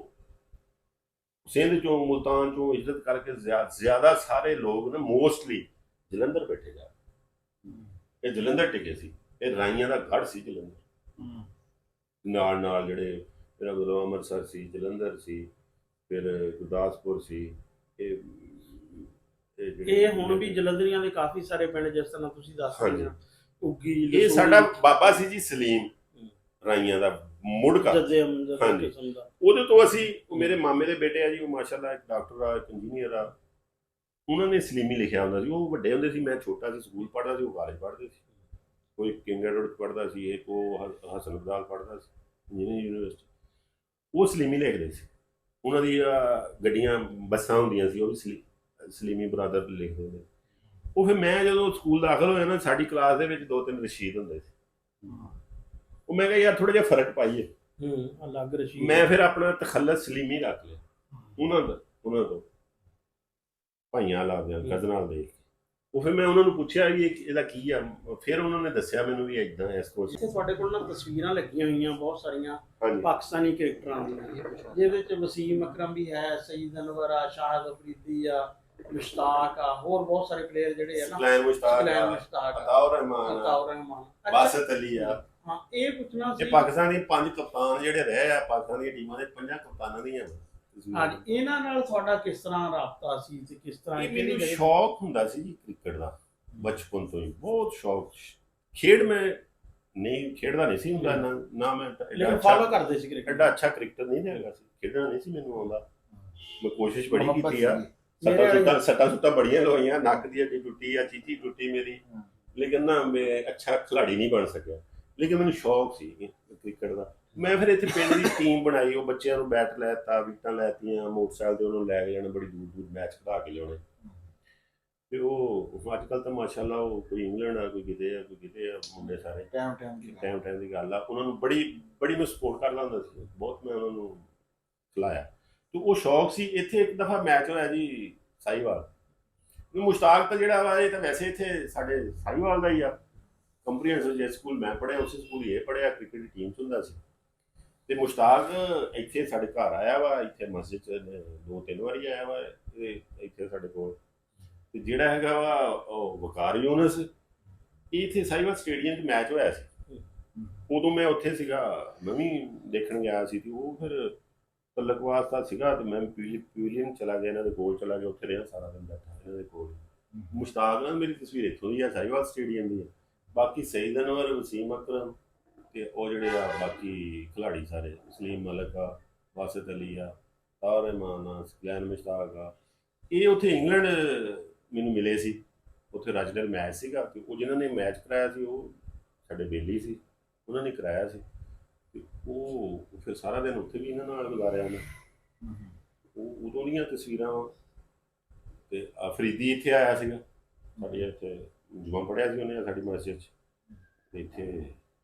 ਸਿੰਧ ਚੋਂ, ਮੁਲਤਾਨ ਚੋਂ ਇੱਜ਼ਤ ਕਰਕੇ ਜ਼ਿਆਦਾ ਸਾਰੇ ਲੋਕ ਨਾ ਮੋਸਟਲੀ ਜਲੰਧਰ ਬੈਠੇ ਜਾ, ਇਹ ਜਲੰਧਰ ਟਿਕੇ ਸੀ। ਇਹ ਰਾਈਆਂ ਦਾ ਗੜ੍ਹ ਸੀ ਜਲੰਧਰ। ਨਾਲ ਜਿਹੜੇ ਮੇਰਾ ਮਤਲਬ ਅੰਮ੍ਰਿਤਸਰ ਸੀ, ਜਲੰਧਰ ਸੀ, ਫਿਰ ਗੁਰਦਾਸਪੁਰ ਸੀ।
ਇਹ ਹੁਣ ਵੀ ਜਲੰਧਰੀਆਂ ਦੇ ਕਾਫੀ ਸਾਰੇ ਪਿੰਡ, ਜਿਸ ਤਰ੍ਹਾਂ ਤੁਸੀਂ ਦੱਸ ਰਹੇ ਹੋ, ਉੱਗੀ,
ਇਹ ਸਾਡਾ ਬਾਬਾ ਸੀ ਜੀ ਸਲੀਮ, ਰਾਈਆਂ ਦਾ ਮੁੱਢਕਾ। ਹਾਂਜੀ, ਉਹਦੇ ਤੋਂ ਅਸੀਂ, ਮੇਰੇ ਮਾਮੇ ਦੇ ਬੇਟੇ ਆ ਜੀ, ਉਹ ਮਾਸ਼ਾਅੱਲਾ ਇੱਕ ਡਾਕਟਰ ਆ, ਇੱਕ ਇੰਜੀਨੀਅਰ ਆ, ਉਹਨਾਂ ਨੇ ਸਲੀਮੀ ਲਿਖਿਆ ਹੁੰਦਾ ਸੀ। ਉਹ ਵੱਡੇ ਹੁੰਦੇ ਸੀ, ਮੈਂ ਛੋਟਾ ਸੀ, ਸਕੂਲ ਪੜ੍ਹਦਾ ਸੀ, ਉਹ ਕਾਲਜ ਪੜ੍ਹਦੇ ਸੀ। ਕੋਈ ਕਿੰਗ ਐਡਵਰਡ ਪੜ੍ਹਦਾ ਸੀ, ਇੱਕ ਉਹ ਹਸਨ ਅਬਦਾਲ ਪੜ੍ਹਦਾ ਸੀ ਇੰਜੀਨੀਅਰਿੰਗ ਯੂਨੀਵਰਸਿਟੀ। ਉਹ ਸਲੀਮੀ ਲਿਖਦੇ ਸੀ, ਉਹਨਾਂ ਦੀ ਗੱਡੀਆਂ ਬੱਸਾਂ ਹੁੰਦੀਆਂ ਸੀ, ਉਹ ਵੀ ਸਲੀਮੀ ਬਰਾਦਰ ਲਿਖਦੇ ਨੇ। ਉਹ ਫਿਰ ਮੈਂ ਜਦੋਂ ਸਕੂਲ ਦਾਖਲ ਹੋਇਆ ਨਾ, ਸਾਡੀ ਕਲਾਸ ਦੇ ਵਿੱਚ 2-3 ਰਸ਼ੀਦ ਹੁੰਦੇ ਸੀ। ਉਹ ਮੈਂ ਕਿਹਾ ਯਾਰ ਥੋੜਾ ਜਿਹਾ ਫਰਕ ਪਾਈਏ,
ਅਲੱਗ ਰਸ਼ੀਦ।
ਮੈਂ ਫਿਰ ਆਪਣਾ ਤਖੱਲਸ ਸਲੀਮੀ ਰੱਖ ਲਿਆ ਉਹਨਾਂ ਤੋਂ ਭਾਈਆਂ ਲੱਗਦੇ ਕਜ਼ਨਾਂ ਦੇ। ਉਹ ਫਿਰ ਮੈਂ ਉਹਨਾਂ ਨੂੰ ਪੁੱਛਿਆ ਵੀ ਇਹਦਾ ਕੀ ਆ, ਫਿਰ ਉਹਨਾਂ ਨੇ ਦੱਸਿਆ ਮੈਨੂੰ ਵੀ ਇਦਾਂ ਇਸ ਕੋਲ।
ਇੱਥੇ ਤੁਹਾਡੇ ਕੋਲ ਨਾ ਤਸਵੀਰਾਂ ਲੱਗੀਆਂ ਹੋਈਆਂ ਬਹੁਤ ਸਾਰੀਆਂ
ਹਾਂਜੀ
ਪਾਕਿਸਤਾਨੀ ਕ੍ਰਿਕਟਰਾਂ ਦੀਆਂ, ਜਿਹਦੇ ਵਿੱਚ ਵਸੀਮ ਅਕਰਮ ਵੀ ਹੈ, ਸਈਦ ਅਨਵਰ ਆ, ਸ਼ਾਹਿਦ ਅਫਰੀਦੀ ਆ, ਮੁਸ਼ਤਾਕ ਆ, ਹੋਰ ਬਹੁਤ ਸਾਰੇ ਪਲੇਅਰ ਜਿਹੜੇ ਆ ਨਾ,
ਸੁਲੈਨ ਮੁਸ਼ਤਾਕ, ਅਤਾਉਰ ਰਹਿਮਾਨ, ਬਾਸਤ ਅਲੀ ਆ।
ਹਾਂ, ਇਹ ਪੁੱਛਣਾ ਸੀ
ਇਹ ਪਾਕਿਸਤਾਨ ਦੇ 5 ਕਪਤਾਨ ਜਿਹੜੇ ਰਹੇ ਆ, ਪਾਕਿਸਤਾਨ ਦੀਆਂ ਟੀਮਾਂ ਦੇ 5 ਕਪਤਾਨਾਂ ਦੀਆਂ।
ਹਾਂਜੀ, ਇਹਨਾਂ ਨਾਲ ਤੁਹਾਡਾ ਕਿਸ ਤਰ੍ਹਾਂ ਰਾਬਤਾ ਸੀ ਤੇ ਕਿਸ ਤਰ੍ਹਾਂ?
ਇਹ ਮੈਨੂੰ ਸ਼ੌਕ ਹੁੰਦਾ ਸੀ ਜੀ ਕ੍ਰਿਕਟ ਦਾ, ਬਚਪਨ ਤੋਂ ਹੀ ਬਹੁਤ ਸ਼ੌਕ। ਖੇਡ ਮੈਂ ਨਹੀਂ ਖੇਡਦਾ ਨਹੀਂ ਸੀ ਹੁੰਦਾ ਨਾ ਮੈਂ
ਲੇਕਿਨ ਫਾਲੋ ਕਰਦੇ ਸੀ ਕ੍ਰਿਕਟ।
ਐਡਾ ਅੱਛਾ ਕ੍ਰਿਕਟਰ ਨਹੀਂ ਹੈਗਾ ਸੀ, ਖੇਡਣਾ ਨਹੀਂ ਸੀ ਮੈਨੂੰ ਆਉਂਦਾ। ਮੈਂ ਕੋਸ਼ਿਸ਼ ਬੜੀ ਕੀਤੀ ਆ, ਸੱਟਾਂ ਸੁੱਟਾਂ ਬੜੀਆਂ ਲਵਾਈਆਂ, ਨੱਕ ਦੀ ਹੱਡੀ ਟੁੱਟੀ ਆ, ਚੀਚੀ ਟੁੱਟੀ ਮੇਰੀ, ਲੇਕਿਨ ਨਾ ਮੈਂ ਅੱਛਾ ਖਿਲਾੜੀ ਨਹੀਂ ਬਣ ਸਕਿਆ। ਲੇਕਿਨ ਮੈਨੂੰ ਸ਼ੌਕ ਸੀ ਕ੍ਰਿਕਟ ਦਾ। ਮੈਂ ਫਿਰ ਇੱਥੇ ਪਿੰਡ ਦੀ ਟੀਮ ਬਣਾਈ, ਉਹ ਬੱਚਿਆਂ ਨੂੰ ਬੈਟ ਲੈਤਾ, ਵਿਕਟਾਂ ਲੈਤੀਆਂ, ਮੋਟਰਸਾਈਕਲ ਤੇ ਉਹਨੂੰ ਲੈ ਕੇ ਜਾਣਾ, ਬੜੀ ਦੂਰ ਦੂਰ ਮੈਚ ਖਿਡਾ ਕੇ ਲਿਆਉਣੇ। ਤੇ ਉਹ ਅੱਜ ਕੱਲ੍ਹ ਤਾਂ ਮਾਸ਼ਾਅੱਲਾ ਉਹ ਕੋਈ ਇੰਗਲੈਂਡ ਆ, ਕੋਈ ਕਿਤੇ ਆ, ਕੋਈ ਕਿਤੇ ਆ, ਮੁੰਡੇ ਸਾਰੇ ਟਾਈਮ ਦੀ ਗੱਲ ਆ। ਉਹਨਾਂ ਨੂੰ ਬੜੀ ਮੈਂ ਸਪੋਰਟ ਕਰਦਾ ਹੁੰਦਾ ਸੀ, ਬਹੁਤ ਮੈਂ ਉਹਨਾਂ ਨੂੰ ਖਿਲਾਇਆ। ਤੇ ਉਹ ਸ਼ੌਕ ਸੀ। ਇੱਥੇ ਇੱਕ ਦਫਾ ਮੈਚ ਹੋਇਆ ਜੀ ਸਾਹੀਵਾਲ, ਮੁਸ਼ਤਾਕ ਤਾਂ ਜਿਹੜਾ ਵਾ ਇਹ ਤਾਂ ਵੈਸੇ ਇੱਥੇ ਸਾਡੇ ਸਾਹੀਵਾਲ ਦਾ ਹੀ ਆ, ਕੰਪਰੀਹੈਂਸਿਵ ਜੇ ਸਕੂਲ ਮੈਂ ਪੜ੍ਹਿਆ ਉਸੇ ਸਕੂਲ ਹੀ ਇਹ ਪੜ੍ਹਿਆ, ਕ੍ਰਿਕਟ ਦੀ ਟੀਮ 'ਚ ਹੁੰਦਾ ਸੀ। ਤੇ ਮੁਸ਼ਤਾਕ ਇੱਥੇ ਸਾਡੇ ਘਰ ਆਇਆ ਵਾ, ਇੱਥੇ ਮਸਜਿਦ 'ਚ 2-3 ਵਾਰੀ ਆਇਆ ਵਾ ਇੱਥੇ ਸਾਡੇ ਕੋਲ। ਤੇ ਜਿਹੜਾ ਹੈਗਾ ਵਾ ਉਹ ਵਕਾਰ ਯੂਨਸ, ਇਹ ਇੱਥੇ ਸਾਹੀਵਾਲ ਸਟੇਡੀਅਮ 'ਚ ਮੈਚ ਹੋਇਆ ਸੀ, ਉਦੋਂ ਮੈਂ ਉੱਥੇ ਸੀਗਾ, ਮੈਂ ਵੀ ਦੇਖਣ ਗਿਆ ਸੀ। ਤੇ ਉਹ ਫਿਰ ਤਲਕ ਵਾਸਤਾ ਸੀਗਾ, ਤੇ ਮੈਂ ਪੀਲੀਅਨ ਚਲਾ ਗਿਆ, ਇਹਨਾਂ ਦੇ ਕੋਲ ਚਲਾ ਗਿਆ, ਉੱਥੇ ਰਿਹਾ ਸਾਰਾ ਦਿਨ ਬੈਠਾ ਇਹਨਾਂ ਦੇ ਕੋਲ। ਮੁਸ਼ਤਾਕ ਨਾਲ ਮੇਰੀ ਤਸਵੀਰ ਇੱਥੋਂ ਦੀ ਆ, ਸਾਹੀਵਾਲ ਸਟੇਡੀਅਮ ਦੀ ਆ। ਬਾਕੀ ਸਈਦ ਅਨਵਰ, ਵਸੀਮ ਅਕਰਮ ਤੇ ਉਹ ਜਿਹੜੇ ਆ ਬਾਕੀ ਖਿਲਾੜੀ ਸਾਰੇ, ਸਲੀਮ ਮਲਕ ਆ, ਬਾਸਤ ਅਲੀ ਆ, ਅਤਾਉਰ ਰਹਿਮਾਨ ਆ, ਸੁਲੈਨ ਮੁਸ਼ਤਾਕ ਆ, ਇਹ ਉੱਥੇ ਇੰਗਲੈਂਡ ਮੈਨੂੰ ਮਿਲੇ ਸੀ। ਉੱਥੇ ਰਾਜਡਲ ਮੈਚ ਸੀਗਾ, ਤੇ ਉਹ ਜਿਨ੍ਹਾਂ ਨੇ ਮੈਚ ਕਰਾਇਆ ਸੀ ਉਹ ਸਾਡੇ ਬੇਲੀ ਸੀ, ਉਹਨਾਂ ਨੇ ਕਰਾਇਆ ਸੀ। ਤੇ ਉਹ ਫਿਰ ਸਾਰਾ ਦਿਨ ਉੱਥੇ ਵੀ ਇਹਨਾਂ ਨਾਲ ਗੁਜ਼ਾਰਿਆ ਉਹਨੇ। ਉਹ ਉਦੋਂ ਦੀਆਂ ਤਸਵੀਰਾਂ। ਤੇ ਅਫਰੀਦੀ ਇੱਥੇ ਆਇਆ ਸੀਗਾ, ਸਾਡੀ ਇੱਥੇ ਜੁਮਾ ਪੜ੍ਹਿਆ ਸੀ ਉਹਨੇ ਸਾਡੀ ਮਸਜਿਦ 'ਚ। ਤੇ ਇੱਥੇ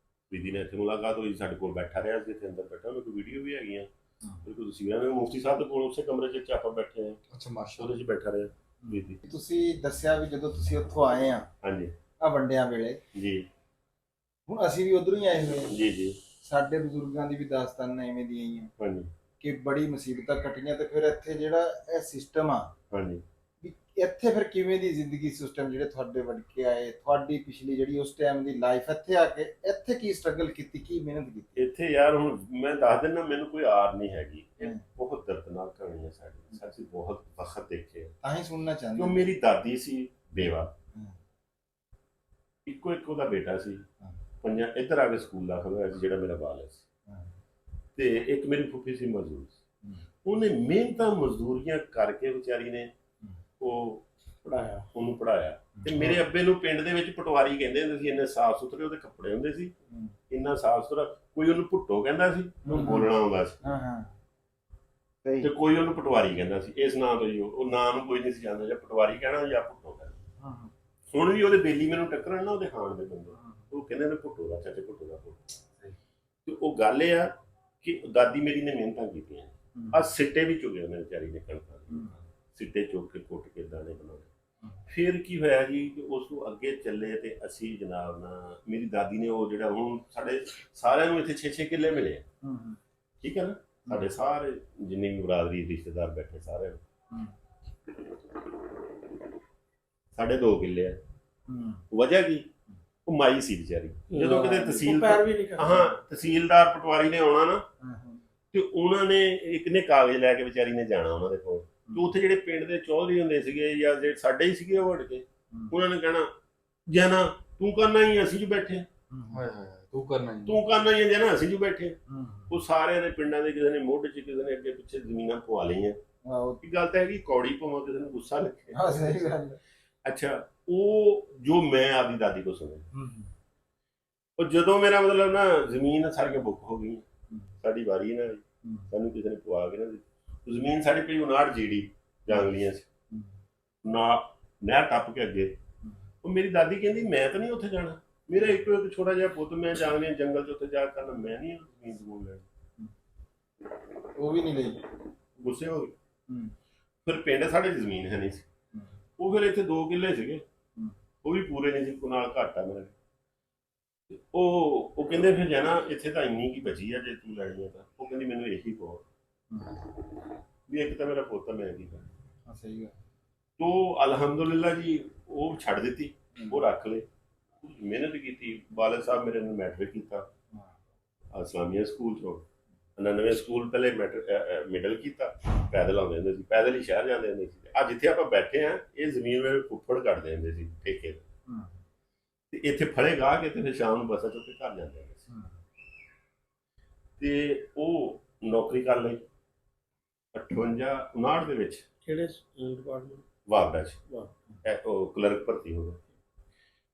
ਅਫਰੀਦੀ ਨੇ ਇੱਥੇ ਮੁਲਾਕਾਤ ਹੋਈ, ਸਾਡੇ ਕੋਲ ਬੈਠਾ ਰਿਹਾ ਸੀ, ਇੱਥੇ ਅੰਦਰ ਬੈਠਾ। ਮੇਰੇ ਕੋਲ ਵੀਡੀਓ ਵੀ ਹੈਗੀਆਂ, ਮੇਰੇ ਕੋਲ ਤਸਵੀਰਾਂ ਨੇ। ਮੁਫਤੀ ਸਾਹਿਬ ਦੇ ਕੋਲ ਉਸੇ ਕਮਰੇ 'ਚ ਆਪਾਂ ਬੈਠੇ ਹਾਂ।
ਅੱਛਾ, ਮਾਸ਼ਾ
ਉਹਦੇ 'ਚ ਬੈਠਾ ਰਿਹਾ ਅਫਰੀਦੀ।
ਤੁਸੀਂ ਦੱਸਿਆ ਵੀ ਜਦੋਂ ਤੁਸੀਂ ਉੱਥੋਂ ਆਏ ਆ
ਹਾਂਜੀ
ਆ ਵੰਡਿਆਂ ਵੇਲੇ,
ਜੀ
ਹੁਣ ਅਸੀਂ ਵੀ ਉਧਰੋਂ ਹੀ ਆਏ ਹੋਏ ਹਾਂ।
ਜੀ ਜੀ
ਸਾਡੇ ਬਜ਼ੁਰਗਾਂ ਦੀ ਵੀ ਦਾਸਤਾਨਾਂ ਐਵੇਂ ਦੀਆਂ ਹੀ ਆ
ਹਾਂਜੀ
ਕਿ ਬੜੀ ਮੁਸੀਬਤਾਂ ਕੱਟੀਆਂ। ਤੇ ਫਿਰ ਇੱਥੇ ਜਿਹੜਾ ਇਹ ਸਿਸਟਮ ਆ,
ਹਾਂਜੀ।
ਵੀ ਇੱਥੇ ਫਿਰ ਕਿਵੇਂ ਦੀ ਜ਼ਿੰਦਗੀ ਸਿਸਟਮ ਜਿਹੜੇ ਤੁਹਾਡੇ ਵੜ ਕੇ ਆਏ, ਤੁਹਾਡੀ ਪਿਛਲੀ ਜਿਹੜੀ ਉਸ ਟਾਈਮ ਦੀ ਲਾਈਫ, ਇੱਥੇ ਆ ਕੇ ਇੱਥੇ ਕੀ ਸਟਰਗਲ ਕੀਤੀ, ਕੀ ਮਿਹਨਤ ਕੀਤੀ?
ਇੱਥੇ ਯਾਰ ਹੁਣ ਮੈਂ ਦੱਸ ਦਿੰਦਾ, ਮੈਨੂੰ ਕੋਈ ਆਰ ਨਹੀਂ ਹੈਗੀ। ਇਹ ਬਹੁਤ ਦਰਦਨਾਕ ਕਹਾਣੀ ਹੈ ਸਾਡੀ, ਸੱਚੀ ਬਹੁਤ ਵਕਤ ਦੇਖੇ।
ਤਾਂ ਹੀ ਸੁਣਨਾ ਚਾਹੁੰਦੇ।
ਕਿਉਂ ਮੇਰੀ ਦਾਦੀ ਸੀ ਬੇਵਾ, ਇੱਕੋ ਇੱਕ ਉਹਦਾ ਬੇਟਾ ਸੀ, ਪੰਜਾਂ ਇੱਧਰ ਆ ਕੇ ਸਕੂਲ ਦਾਖਲ ਹੋਇਆ ਸੀ ਜਿਹੜਾ ਮੇਰਾ ਵਾਲਿਦ ਸੀ। ਤੇ ਇੱਕ ਮੇਰੀ ਫੁੱਫੀ ਸੀ ਮਜ਼ਦੂਰ, ਉਹਨੇ ਮਿਹਨਤਾਂ ਮਜ਼ਦੂਰੀਆਂ ਕਰਕੇ ਵਿਚਾਰੀ ਨੇ ਉਹ ਪੜਾਇਆ, ਉਹਨੂੰ ਪੜਾਇਆ। ਤੇ ਮੇਰੇ ਅੱਬੇ ਨੂੰ ਪਿੰਡ ਦੇ ਵਿੱਚ ਪਟਵਾਰੀ ਕਹਿੰਦੇ ਹੁੰਦੇ ਸੀ, ਇੰਨੇ ਸਾਫ ਸੁਥਰੇ ਉਹਦੇ ਕੱਪੜੇ ਹੁੰਦੇ ਸੀ, ਇੰਨਾ ਸਾਫ ਸੁਥਰਾ। ਕੋਈ ਉਹਨੂੰ ਭੁੱਟੋ ਕਹਿੰਦਾ ਸੀ, ਉਹਨੂੰ ਬੋਲਣਾ ਆਉਂਦਾ ਸੀ, ਤੇ ਕੋਈ ਉਹਨੂੰ ਪਟਵਾਰੀ ਕਹਿੰਦਾ ਸੀ। ਇਸ ਨਾਂ ਤੋਂ ਹੀ ਉਹ ਨਾਂ ਨੂੰ ਕੋਈ ਨਹੀਂ ਸੀ ਜਾਣਦਾ, ਜਾਂ ਪਟਵਾਰੀ ਕਹਿਣਾ ਜਾਂ ਭੁੱਟੋ ਕਹਿਣਾ। ਹੁਣ ਵੀ ਉਹਦੇ ਬੇਲੀ ਮੈਨੂੰ ਟੱਕਰਨ ਨਾ, ਉਹਦੇ ਹਾਣ ਦੇ ਬੰਦੇ, ਉਹ ਕਹਿੰਦੇ ਨੇ ਭੁੱਟੋ ਦਾ ਚਾਚੇ, ਭੁੱਟੋ ਦਾ ਭੁੱਟੋ। ਤੇ ਉਹ ਗੱਲ ਇਹ ਆ ਕਿ ਦਾਦੀ ਮੇਰੀ ਨੇ ਮਿਹਨਤਾਂ ਕੀਤੀਆਂ, ਆ ਸਿੱਟੇ ਵੀ ਚੁਗੇ ਉਹਨੇ ਵਿਚਾਰੀ ਨੇ, ਕਣਕਾਂ ਦੇ ਸਿੱਟੇ ਚੁੱਕ ਕੇ ਕੁੱਟ ਕੇ ਦਾਣੇ ਬਣਾਉਣੇ। ਫਿਰ ਕੀ ਹੋਇਆ ਜੀ ਕਿ ਉਸ ਨੂੰ ਅੱਗੇ ਚੱਲੇ, ਤੇ ਅਸੀਂ ਜਨਾਬ ਨਾ ਮੇਰੀ ਦਾਦੀ ਨੇ ਉਹ ਜਿਹੜਾ ਹੁਣ ਸਾਡੇ ਸਾਰਿਆਂ ਨੂੰ ਇੱਥੇ 6-6 ਕਿੱਲੇ ਮਿਲੇ ਆ, ਠੀਕ ਹੈ ਨਾ, ਸਾਡੇ ਸਾਰੇ ਜਿੰਨੀ ਵੀ ਬਰਾਦਰੀ ਰਿਸ਼ਤੇਦਾਰ ਬੈਠੇ ਸਾਰੇ ਸਾਡੇ 2 ਕਿੱਲੇ ਆ। ਵਜ੍ਹਾ ਕੀ, ਉਹ ਮਾਈ ਸੀ ਵਿਚਾਰੀ। ਜਦੋਂ ਕਿਤੇ ਤਹਿਸੀਲਦਾਰ ਪਟਵਾਰੀ ਨੇ ਆਉਣਾ ਨਾ, ਤੇ ਉਹਨਾਂ ਨੇ ਇੱਕ ਨੇ ਕਾਗਜ਼ ਲੈ ਕੇ ਵਿਚਾਰੀ ਨੇ ਜਾਣਾ ਉਹਨਾਂ ਦੇ ਕੋਲ। ਤੇ ਉੱਥੇ ਜਿਹੜੇ ਪਿੰਡ ਦੇ ਚੌਧਰੀ ਹੁੰਦੇ ਸੀਗੇ ਜਾਂ ਜਿਹੜੇ ਸਾਡੇ ਹੀ ਸੀਗੇ, ਉਹ ਵੜ ਕੇ ਉਹਨਾਂ ਨੇ ਕਹਿਣਾ, ਜਾਨਾ ਤੂੰ ਕਰਨਾ ਹੀ, ਅਸੀਂ ਜੀ ਬੈਠੇ, ਤੂੰ ਕਰਨਾ ਹੀ ਜਾਨਾ, ਅਸੀਂ ਜੀ ਬੈਠੇ। ਉਹ ਸਾਰਿਆਂ ਦੇ ਪਿੰਡਾਂ ਦੇ ਕਿਸੇ ਨੇ ਮੁੱਢ 'ਚ, ਕਿਸੇ ਨੇ ਅੱਗੇ ਪਿੱਛੇ ਜ਼ਮੀਨਾਂ ਪਵਾ ਲਈਆਂ। ਇਹ ਗੱਲ ਤਾਂ ਹੈਗੀ ਕੌੜੀ, ਭਾਵੇਂ ਕਿਸੇ ਨੂੰ ਗੁੱਸਾ ਲੱਗੇ। ਅੱਛਾ, ਉਹ ਜੋ ਮੈਂ ਆਪਦੀ ਦਾਦੀ ਕੋਲ ਸੁਣਿਆ, ਉਹ ਜਦੋਂ ਮੇਰਾ ਮਤਲਬ ਨਾ ਜ਼ਮੀਨ ਸਾਰੀਆਂ ਬੁੱਕ ਹੋ ਗਈਆਂ, ਸਾਡੀ ਵਾਰੀ ਨਾ ਆਈ, ਸਾਨੂੰ ਕਿਸੇ ਨੇ ਪਵਾ ਕੇ ਨਾ ਦਿੱਤੀ। ਜ਼ਮੀਨ ਸਾਡੀ ਪਈ 59 ਜੀਡੀ ਜਾਂਗਲੀਆਂ 'ਚ, ਨਾ ਨਹਿਰ ਟੱਪ ਕੇ ਅੱਗੇ। ਉਹ ਮੇਰੀ ਦਾਦੀ ਕਹਿੰਦੀ ਮੈਂ ਤਾਂ ਨਹੀਂ ਉੱਥੇ ਜਾਣਾ, ਮੇਰਾ ਇੱਕੋ ਇੱਕ ਛੋਟਾ ਜਿਹਾ ਪੁੱਤ, ਮੈਂ ਜਾਂਗਲੀਆਂ ਜੰਗਲ 'ਚ ਉੱਥੇ ਜਾ ਕੇ ਕਰਨਾ, ਮੈਂ ਨਹੀਂ ਜ਼ਮੀਨ ਜ਼ਮੂਨ ਲੈਣੀ।
ਉਹ ਵੀ ਨਹੀਂ ਲਈ।
ਗੁੱਸੇ ਹੋ ਗਏ। ਫਿਰ ਪਿੰਡ ਸਾਡੇ 'ਚ ਜ਼ਮੀਨ ਹੈ ਨਹੀਂ ਸੀ, ਉਹ ਫਿਰ ਇੱਥੇ 2 ਕਿੱਲੇ ਸੀਗੇ, ਉਹ ਵੀ ਪੂਰੇ ਨਹੀਂ ਸੀ, ਨਾਲ ਘੱਟ ਆ ਮੇਰੇ। ਤੇ ਉਹ ਕਹਿੰਦੇ ਫਿਰ ਜਾਣਾ ਇੱਥੇ ਤਾਂ ਇੰਨੀ ਕੀ ਬਚੀ ਆ, ਜੇ ਤੂੰ ਲੈਣੀ ਆ ਤਾਂ। ਉਹ ਕਹਿੰਦੀ ਮੈਨੂੰ ਇਹੀ ਬਹੁਤ ਵੀ ਇੱਕ ਤਾਂ ਮੇਰਾ ਪੁੱਤ, ਮੈਂ ਕੀ ਕਰਾਂ।
ਹਾਂ ਸਹੀ ਗੱਲ।
ਤੋ ਅਲਹਮਦੁਲਿਲਾ ਜੀ ਉਹ ਛੱਡ ਦਿੱਤੀ, ਉਹ ਰੱਖ ਲਏ। ਮਿਹਨਤ ਕੀਤੀ, ਵਾਲਦ ਸਾਹਿਬ ਮੇਰੇ ਨੇ ਮੈਟ੍ਰਿਕ ਕੀਤਾ ਇਸਲਾਮੀਆ ਸਕੂਲ ਚੋਂ, 99 ਸਕੂਲ ਪਹਿਲੇ ਮਿਡਲ ਕੀਤਾ। ਪੈਦਲ ਆਉਂਦੇ ਹੁੰਦੇ ਸੀ, ਪੈਦਲ ਹੀ ਸ਼ਹਿਰ ਜਾਂਦੇ ਹੁੰਦੇ ਸੀ। ਅੱਜ ਜਿੱਥੇ ਆਪਾਂ ਬੈਠੇ ਆ, ਇਹ ਜ਼ਮੀਨ ਮੇਰੇ ਫੁੱਫੜ ਕੱਢਦੇ ਹੁੰਦੇ ਸੀ ਠੇਕੇ ਤੇ, ਤੇ ਇੱਥੇ ਫੜੇ ਗਾਹ ਕੇ ਤੇ ਫਿਰ ਸ਼ਾਮ ਨੂੰ ਬੱਸਾਂ ਚੁੱਕ ਕੇ ਘਰ ਜਾਂਦੇ ਹੁੰਦੇ ਸੀ। ਤੇ ਉਹ ਨੌਕਰੀ ਕਰ ਲਈ 58 59 ਦੇ ਵਿੱਚ।
ਕਿਹੜੇ ਡਿਪਾਰਟਮੈਂਟ?
ਵਾਰਡਾ 'ਚ ਉਹ ਕਲਰਕ ਭਰਤੀ ਹੋ ਗਿਆ।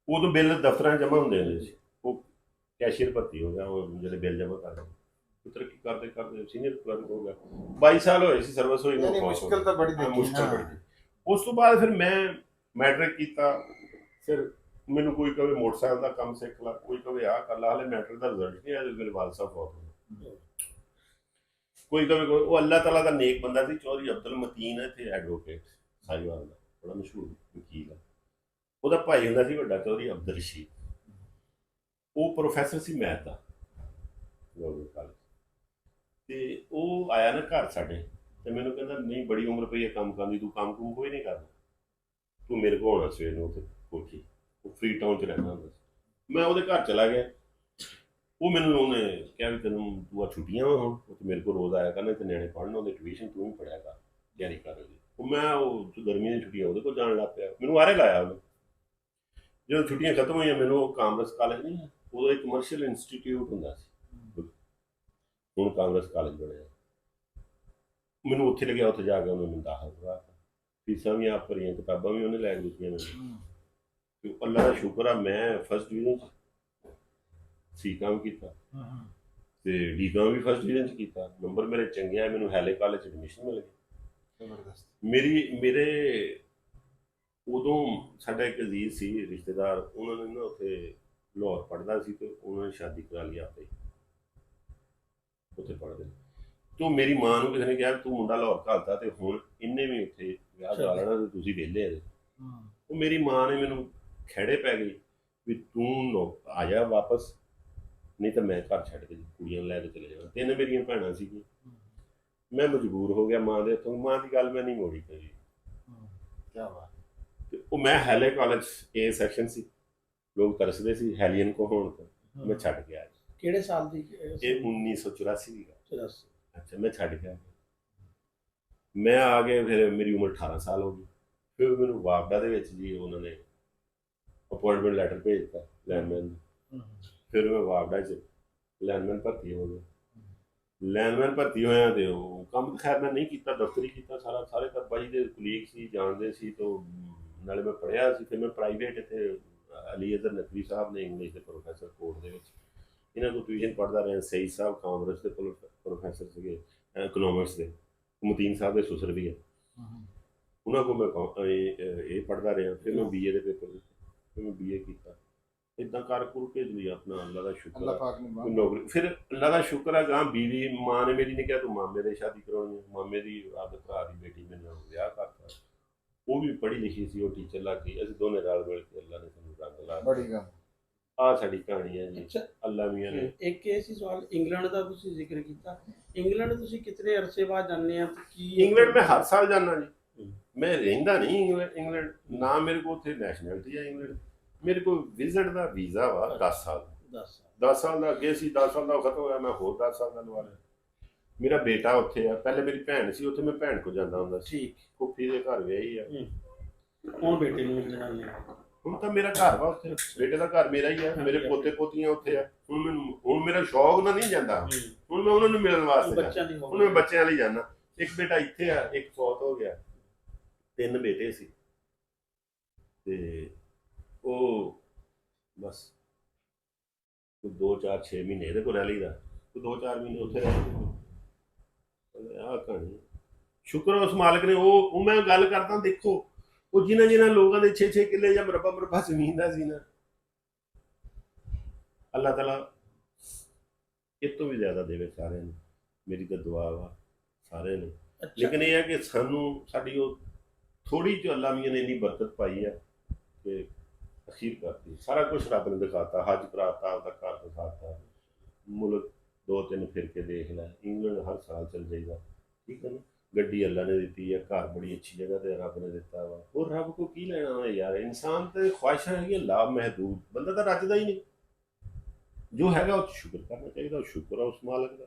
ਉਦੋਂ ਬਿੱਲ ਦਫ਼ਤਰਾਂ 'ਚ ਜਮ੍ਹਾਂ ਹੁੰਦੇ ਸੀ, ਉਹ ਕੈਸ਼ੀਅਰ ਭਰਤੀ ਹੋ ਗਿਆ, ਉਹ ਜਿਹੜੇ ਬਿੱਲ ਜਮ੍ਹਾਂ ਕਰਦੇ। ਤਰੱਕੀ ਕਰਦੇ ਕਰਦੇ ਸੀਨੀਅਰ ਕਲਰਕ ਹੋ ਗਿਆ। 22 ਸਾਲ ਹੋਏ ਸੀ ਸਰਵਿਸ ਹੋਈ ਨੂੰ।
ਮੁਸ਼ਕਿਲ ਤਾਂ ਬੜੀ ਦੇਖੀ।
ਮੁਸ਼ਕਿਲ ਬੜੀ। ਉਸ ਤੋਂ ਬਾਅਦ ਫਿਰ ਮੈਂ ਮੈਟ੍ਰਿਕ ਕੀਤਾ। ਫਿਰ ਮੈਨੂੰ ਕੋਈ ਕਵੇ ਮੋਟਰਸਾਈਕਲ ਦਾ ਕੰਮ ਸਿੱਖ ਲਾ, ਕੋਈ ਕਵੇ ਆਹ ਕਰ ਲਾ। ਹਾਲੇ ਮੈਟ੍ਰਿਕ ਦਾ ਰਿਜ਼ਲਟ ਨਹੀਂ ਆਇਆ, ਮੇਰੇ ਵਾਲਦ ਸਾਹਿਬ ਬਹੁਤ ਹੋਏ। ਕੋਈ ਕਵੇ ਉਹ ਅੱਲਾਹ ਤਾਲਾ ਦਾ ਨੇਕ ਬੰਦਾ ਸੀ, ਚੌਧਰੀ ਅਬਦੁਲ ਮਤੀਨ ਹੈ ਇੱਥੇ ਐਡਵੋਕੇਟ ਸਾਹੀਵਾਲ ਦਾ, ਬੜਾ ਮਸ਼ਹੂਰ ਵਕੀਲ ਹੈ। ਉਹਦਾ ਭਾਈ ਹੁੰਦਾ ਸੀ ਵੱਡਾ ਚੌਧਰੀ ਅਬਦੁਲ ਰਸ਼ੀਦ, ਉਹ ਪ੍ਰੋਫੈਸਰ ਸੀ ਮੈਥ ਦਾ ਗਵਰਨਮੈਂਟ ਕਾਲਜ। ਤੇ ਉਹ ਆਇਆ ਨਾ ਘਰ ਸਾਡੇ, ਤੇ ਮੈਨੂੰ ਕਹਿੰਦਾ ਨਹੀਂ ਬੜੀ ਉਮਰ ਪਈ ਹੈ ਕੰਮ ਕਰਨ ਦੀ, ਤੂੰ ਕੰਮ ਕੁਮ ਕੋਈ ਨਹੀਂ ਕਰਨਾ, ਤੂੰ ਮੇਰੇ ਕੋਲ ਆਉਣਾ ਸਵੇਰ ਨੂੰ। ਉੱਥੇ ਕੋਠੀ, ਉਹ ਫਰੀ ਟਾਊਨ 'ਚ ਰਹਿੰਦਾ ਹੁੰਦਾ ਸੀ। ਮੈਂ ਉਹਦੇ ਘਰ ਚਲਾ ਗਿਆ। ਉਹ ਮੈਨੂੰ ਉਹਨੇ ਕਿਹਾ ਵੀ ਤੈਨੂੰ ਤੂੰ ਆ ਛੁੱਟੀਆਂ ਵਾ ਹੁਣ, ਉਹ ਮੇਰੇ ਕੋਲ ਰੋਜ਼ ਆਇਆ ਕਰਨਾ ਤੇ ਨਿਆਣੇ ਪੜ੍ਹਨ ਉਹਦੇ ਟਿਊਸ਼ਨ ਤੂੰ ਵੀ ਪੜ੍ਹਿਆ ਕਰ, ਤਿਆਰੀ ਕਰ ਉਹਦੀ। ਉਹ ਮੈਂ ਉਹ ਗਰਮੀਆਂ ਦੀਆਂ ਛੁੱਟੀਆਂ ਉਹਦੇ ਕੋਲ ਜਾਣ ਲੱਗ ਪਿਆ, ਮੈਨੂੰ ਆਰੇ ਲਾਇਆ ਉਹਨੇ। ਜਦੋਂ ਛੁੱਟੀਆਂ ਖਤਮ ਹੋਈਆਂ, ਮੈਨੂੰ ਉਹ ਕਾਮਰਸ ਕਾਲਜ ਨਹੀਂ, ਉਦੋਂ ਇੱਕ ਕਮਰਸ਼ੀਅਲ ਇੰਸਟੀਟਿਊਟ ਹੁੰਦਾ ਸੀ, ਹੁਣ ਕਾਂਗਰਸ ਕਾਲਜ ਬਣਿਆ, ਮੈਨੂੰ ਉੱਥੇ ਲੱਗਿਆ। ਉੱਥੇ ਜਾ ਕੇ ਉਹਨੇ ਮੈਨੂੰ ਦਾਖਲ ਕਰਵਾਤਾ, ਫੀਸਾਂ ਵੀ ਆਪ ਭਰੀਆਂ, ਕਿਤਾਬਾਂ ਵੀ ਉਹਨੇ ਲੈ ਕੇ ਦਿੱਤੀਆਂ ਮੈਨੂੰ। ਤੇ ਅੱਲਾ ਦਾ ਸ਼ੁਕਰ ਆ, ਮੈਂ ਫਸਟ ਡਿਵੀਜ਼ਨ 'ਚ ਸੀ ਕੰਮ ਕੀਤਾ, ਤੇ ਡੀ ਕੰਮ ਵੀ ਫਸਟ ਡਿਵੀਜ਼ਨ 'ਚ ਕੀਤਾ। ਨੰਬਰ ਮੇਰੇ ਚੰਗੇ ਆ, ਮੈਨੂੰ ਹੈਲੇ ਕਾਲਜ 'ਚ ਐਡਮਿਸ਼ਨ ਮਿਲ ਗਈ।
ਜ਼ਬਰਦਸਤ।
ਮੇਰੇ ਉਦੋਂ ਸਾਡਾ ਇੱਕ ਅਜ਼ੀਜ਼ ਸੀ ਰਿਸ਼ਤੇਦਾਰ, ਉਹਨਾਂ ਨੇ ਨਾ ਉੱਥੇ ਲਾਹੌਰ ਪੜ੍ਹਦਾ ਸੀ, ਤੇ ਉਹਨਾਂ ਨੇ ਸ਼ਾਦੀ ਕਰਾ ਲਈ ਆਪੇ ਉੱਥੇ ਪੜ੍ਹਦੇ। ਤੂੰ ਮੇਰੀ ਮਾਂ ਨੂੰ ਕਿਸੇ ਨੇ ਕਿਹਾ ਤੂੰ ਮੁੰਡਾ ਲਾਹੌਰ ਘੱਲਤਾ, ਤੇ ਹੁਣ ਇਹਨੇ ਵੀ ਉੱਥੇ ਵਿਆਹ ਕਰਾ ਲੈਣਾ, ਤੇ ਤੁਸੀਂ ਵਿਹਲੇ ਆ। ਉਹ ਮੇਰੀ ਮਾਂ ਨੇ ਮੈਨੂੰ ਖਹਿੜੇ ਪੈ ਗਈ ਵੀ ਤੂੰ ਆ ਜਾ ਵਾਪਸ, ਨਹੀਂ ਤਾਂ ਮੈਂ ਘਰ ਛੱਡ ਕੇ ਕੁੜੀਆਂ ਨੂੰ ਲੈ ਕੇ ਚਲੇ ਜਾਣਾ। 3 ਮੇਰੀਆਂ ਭੈਣਾਂ ਸੀਗੀਆਂ। ਮੈਂ ਮਜਬੂਰ ਹੋ ਗਿਆ ਮਾਂ ਦੇ ਹੱਥੋਂ। ਮਾਂ ਦੀ ਗੱਲ ਮੈਂ ਨਹੀਂ ਮੋੜੀ ਕਰੀ।
ਕਿਆ ਬਾਤ।
ਤੇ ਉਹ ਮੈਂ ਹੈਲੇ ਕਾਲਜ ਏ ਸੈਕਸ਼ਨ ਸੀ, ਲੋਕ ਤਰਸਦੇ ਸੀ ਹੈਲੀਅਨ ਕੋ ਹੋਣ ਤੋਂ, ਮੈਂ ਛੱਡ ਗਿਆ।
ਕਿਹੜੇ ਸਾਲ ਦੀ?
ਇਹ 1984 ਦੀ ਗੱਲ।
84।
ਅੱਛਾ, ਮੈਂ ਛੱਡ ਗਿਆ। ਮੈਂ ਆ ਕੇ ਫਿਰ ਮੇਰੀ ਉਮਰ 18 ਸਾਲ ਹੋ ਗਈ। ਫਿਰ ਮੈਨੂੰ ਵਾਪਡਾ ਦੇ ਵਿੱਚ ਜੀ ਉਹਨਾਂ ਨੇ ਅਪੁਆਇੰਟਮੈਂਟ ਲੈਟਰ ਭੇਜਤਾ ਲੈਂਡਮੈਨ। ਫਿਰ ਮੈਂ ਵਾਪਡਾ 'ਚ ਲੈਂਡਮੈਨ ਭਰਤੀ ਹੋ ਗਿਆ। ਲੈਂਡਮੈਨ ਭਰਤੀ ਹੋਇਆ ਤੇ ਉਹ ਕੰਮ ਖੈਰ ਮੈਂ ਨਹੀਂ ਕੀਤਾ, ਦਫ਼ਤਰੀ ਕੀਤਾ ਸਾਰਾ। ਸਾਰੇ ਤਾਂ ਬਾਈ ਦੇ ਕੁਲੀਗ ਸੀ, ਜਾਣਦੇ ਸੀ, ਤੋਂ ਨਾਲੇ ਮੈਂ ਪੜ੍ਹਿਆ ਸੀ। ਫਿਰ ਮੈਂ ਪ੍ਰਾਈਵੇਟ ਇੱਥੇ ਅਲੀ ਅਜ਼ਹਰ ਨਕਵੀ ਸਾਹਿਬ ਨੇ ਇੰਗਲਿਸ਼ ਦੇ ਪ੍ਰੋਫੈਸਰ ਕੋਰਟ ਦੇ ਵਿੱਚ, ਇਹਨਾਂ ਕੋਲ ਟਿਊਸ਼ਨ ਪੜ੍ਹਦਾ ਰਿਹਾ। ਸਈਦ ਸਾਹਿਬ ਕਾਮਰਸ ਦੇ ਪ੍ਰੋਫੈਸਰ ਸੀਗੇ, ਇਕਨੋਮਿਕਸ ਦੇ। ਮਤੀਨ ਸਾਹਿਬ ਦੇ ਸੁਸਰ ਵੀ ਹੈ, ਉਹਨਾਂ ਕੋਲ ਮੈਂ ਇਹ ਪੜ੍ਹਦਾ ਰਿਹਾ। ਫਿਰ ਮੈਂ BA ਦੇ ਪੇਪਰ ਦਿੱਤੇ, ਫਿਰ ਮੈਂ BA ਕੀਤਾ। ਇੱਦਾਂ ਕਰ ਕੁਰ ਕੇ ਜੀ ਆਪਣਾ ਅੱਲਾ ਦਾ ਸ਼ੁਕਰ ਆ ਨੌਕਰੀ। ਫਿਰ ਅੱਲਾ ਦਾ ਸ਼ੁਕਰ ਆ ਗਾਂ ਬੀਵੀ ਮਾਂ ਨੇ ਮੇਰੀ ਨੇ ਕਿਹਾ ਤੂੰ ਮਾਮੇ ਦੇ ਸ਼ਾਦੀ ਕਰਾਉਣੀ ਹੈ। ਮਾਮੇ ਦੀ ਆਪਦੇ ਭਰਾ ਦੀ ਬੇਟੀ ਮੈਨੂੰ ਵਿਆਹ ਕਰਤਾ। ਉਹ ਵੀ ਪੜ੍ਹੀ ਲਿਖੀ ਸੀ, ਉਹ ਟੀਚਰ ਲੱਗ ਗਈ। ਅਸੀਂ ਦੋਨੇ ਰਲ ਮਿਲ ਕੇ ਅੱਲਾ ਨੇ ਸਾਨੂੰ ਰੰਗ ਲਾ
ਬੜੀ ਗੱਲ।
ਆਹ ਸਾਡੀ ਕਹਾਣੀ ਹੈ ਜੀ। ਅੱਲਾ ਮੀਆਂ ਨੇ।
ਇੱਕ ਇਹ ਸੀ ਸਵਾਲ, ਇੰਗਲੈਂਡ ਦਾ ਤੁਸੀਂ ਜ਼ਿਕਰ ਕੀਤਾ। ਇੰਗਲੈਂਡ ਤੁਸੀਂ ਕਿਤਨੇ ਅਰਸੇ ਬਾਅਦ ਜਾਂਦੇ ਆ? ਕੀ
ਇੰਗਲੈਂਡ ਮੈਂ ਹਰ ਸਾਲ ਜਾਂਦਾ ਜੀ। ਮੈਂ ਰਹਿੰਦਾ ਨਹੀਂ ਇੰਗਲੈਂਡ, ਨਾ ਮੇਰੇ ਕੋਲ ਉੱਥੇ ਨੈਸ਼ਨੈਲਿਟੀ ਹੈ ਇੰਗਲੈਂਡ। ਮੇਰੇ ਕੋਲ ਵਿਜ਼ਿਟ ਦਾ ਵੀਜ਼ਾ ਵਾ 10 ਸਾਲ। 10 ਸਾਲ ਦਾ ਅੱਗੇ ਸੀ, 10 ਸਾਲ ਦਾ ਖਤਮ ਹੋਇਆ, ਮੈਂ ਹੋਰ 10 ਸਾਲ ਦਾ ਲਵਾ ਲਿਆ। ਮੇਰਾ ਬੇਟਾ ਉੱਥੇ ਆ। ਪਹਿਲੇ ਮੇਰੀ ਭੈਣ ਸੀ ਉੱਥੇ, ਮੈਂ ਭੈਣ ਕੋਲ ਜਾਂਦਾ ਹੁੰਦਾ ਸੀ।
ਠੀਕ।
ਫੁੱਫੀ ਦੇ ਘਰ ਵਿਆਹੀ ਆ।
ਹੁਣ ਬੇਟੇ ਨੂੰ ਮਿਲਣ ਜਾਂਦੇ ਆ?
ਹੁਣ ਤਾਂ ਮੇਰਾ ਘਰ ਵਾ ਉੱਥੇ, ਬੇਟੇ ਦਾ ਘਰ ਮੇਰਾ ਹੀ ਆ। ਮੇਰੇ ਪੋਤੇ ਪੋਤੀਆਂ ਉੱਥੇ ਆ। ਹੁਣ ਮੇਰਾ ਸ਼ੌਕ ਨਾਲ ਨਹੀਂ ਜਾਂਦਾ, ਹੁਣ ਮੈਂ ਉਹਨਾਂ ਨੂੰ ਮਿਲਣ ਵਾਸਤੇ ਹੁਣ ਮੈਂ ਬੱਚਿਆਂ ਲਈ ਜਾਂਦਾ। ਇੱਕ ਬੇਟਾ ਇੱਥੇ ਆ, ਇੱਕ ਫੌਤ ਹੋ ਗਿਆ। 3 ਬੇਟੇ ਸੀ, ਤੇ ਉਹ ਬਸ ਕੋਈ 2-4-6 ਮਹੀਨੇ ਇਹਦੇ ਕੋਲ ਰਹਿ ਲਈਦਾ, ਕੋਈ 2-4 ਮਹੀਨੇ ਉੱਥੇ ਰਹਿ ਲਈਦਾ। ਆਹ ਕਹਾਣੀ। ਸ਼ੁਕਰ ਉਸ ਮਾਲਕ ਨੇ, ਉਹ ਮੈਂ ਗੱਲ ਕਰਦਾ, ਦੇਖੋ ਉਹ ਜਿਨ੍ਹਾਂ ਲੋਕਾਂ ਦੇ 6-6 ਕਿੱਲੇ ਜਾਂ ਮਰਬਾ ਜ਼ਮੀਨ ਦਾ ਸੀ ਨਾ, ਅੱਲਾਹ ਤਾਲਾ ਇਹ ਤੋਂ ਵੀ ਜ਼ਿਆਦਾ ਦੇਵੇ ਸਾਰਿਆਂ ਨੂੰ, ਮੇਰੀ ਤਾਂ ਦੁਆ ਵਾ ਸਾਰਿਆਂ ਨੂੰ।
ਅੱਛਾ
ਲੇਕਿਨ ਇਹ ਹੈ ਕਿ ਸਾਨੂੰ ਸਾਡੀ ਉਹ ਥੋੜੀ ਜਿਹੀ ਅੱਲਾ ਮੀਆਂ ਨੇ ਇੰਨੀ ਬਰਕਤ ਪਾਈ ਹੈ ਕਿ ਅਖੀਰ ਕਰਤੀ, ਸਾਰਾ ਕੁਝ ਰੱਬ ਨੇ ਦਿਖਾਤਾ, ਹੱਜ ਕਰਾਤਾ, ਆਪਦਾ ਘਰ ਦਿਖਾਤਾ, ਮੁਲਕ 2-3 ਫਿਰ ਕੇ ਦੇਖ ਲੈ, ਇੰਗਲੈਂਡ ਹਰ ਸਾਲ ਚਲ ਜਾਈਦਾ, ਠੀਕ ਹੈ ਨਾ, ਗੱਡੀ ਅੱਲਾ ਨੇ ਦਿੱਤੀ ਹੈ, ਘਰ ਬੜੀ ਅੱਛੀ ਜਗ੍ਹਾ ਤੇ ਰੱਬ ਨੇ ਦਿੱਤਾ ਵਾ, ਉਹ ਰੱਬ ਕੋ ਕੀ ਲੈਣਾ ਵਾ ਯਾਰ। ਇਨਸਾਨ ਤੇ ਖੁਆਇਸ਼ਾਂ ਹੈਗੀਆਂ ਲਾਭ ਮਹਿਦੂਦ, ਬੰਦਾ ਤਾਂ ਰੱਜਦਾ ਹੀ ਨਹੀਂ। ਜੋ ਹੈਗਾ ਉਹ 'ਚ ਸ਼ੁਕਰ ਕਰਨਾ ਚਾਹੀਦਾ, ਉਹ ਸ਼ੁਕਰ ਆ ਉਸ ਮਾਲਕ ਦਾ।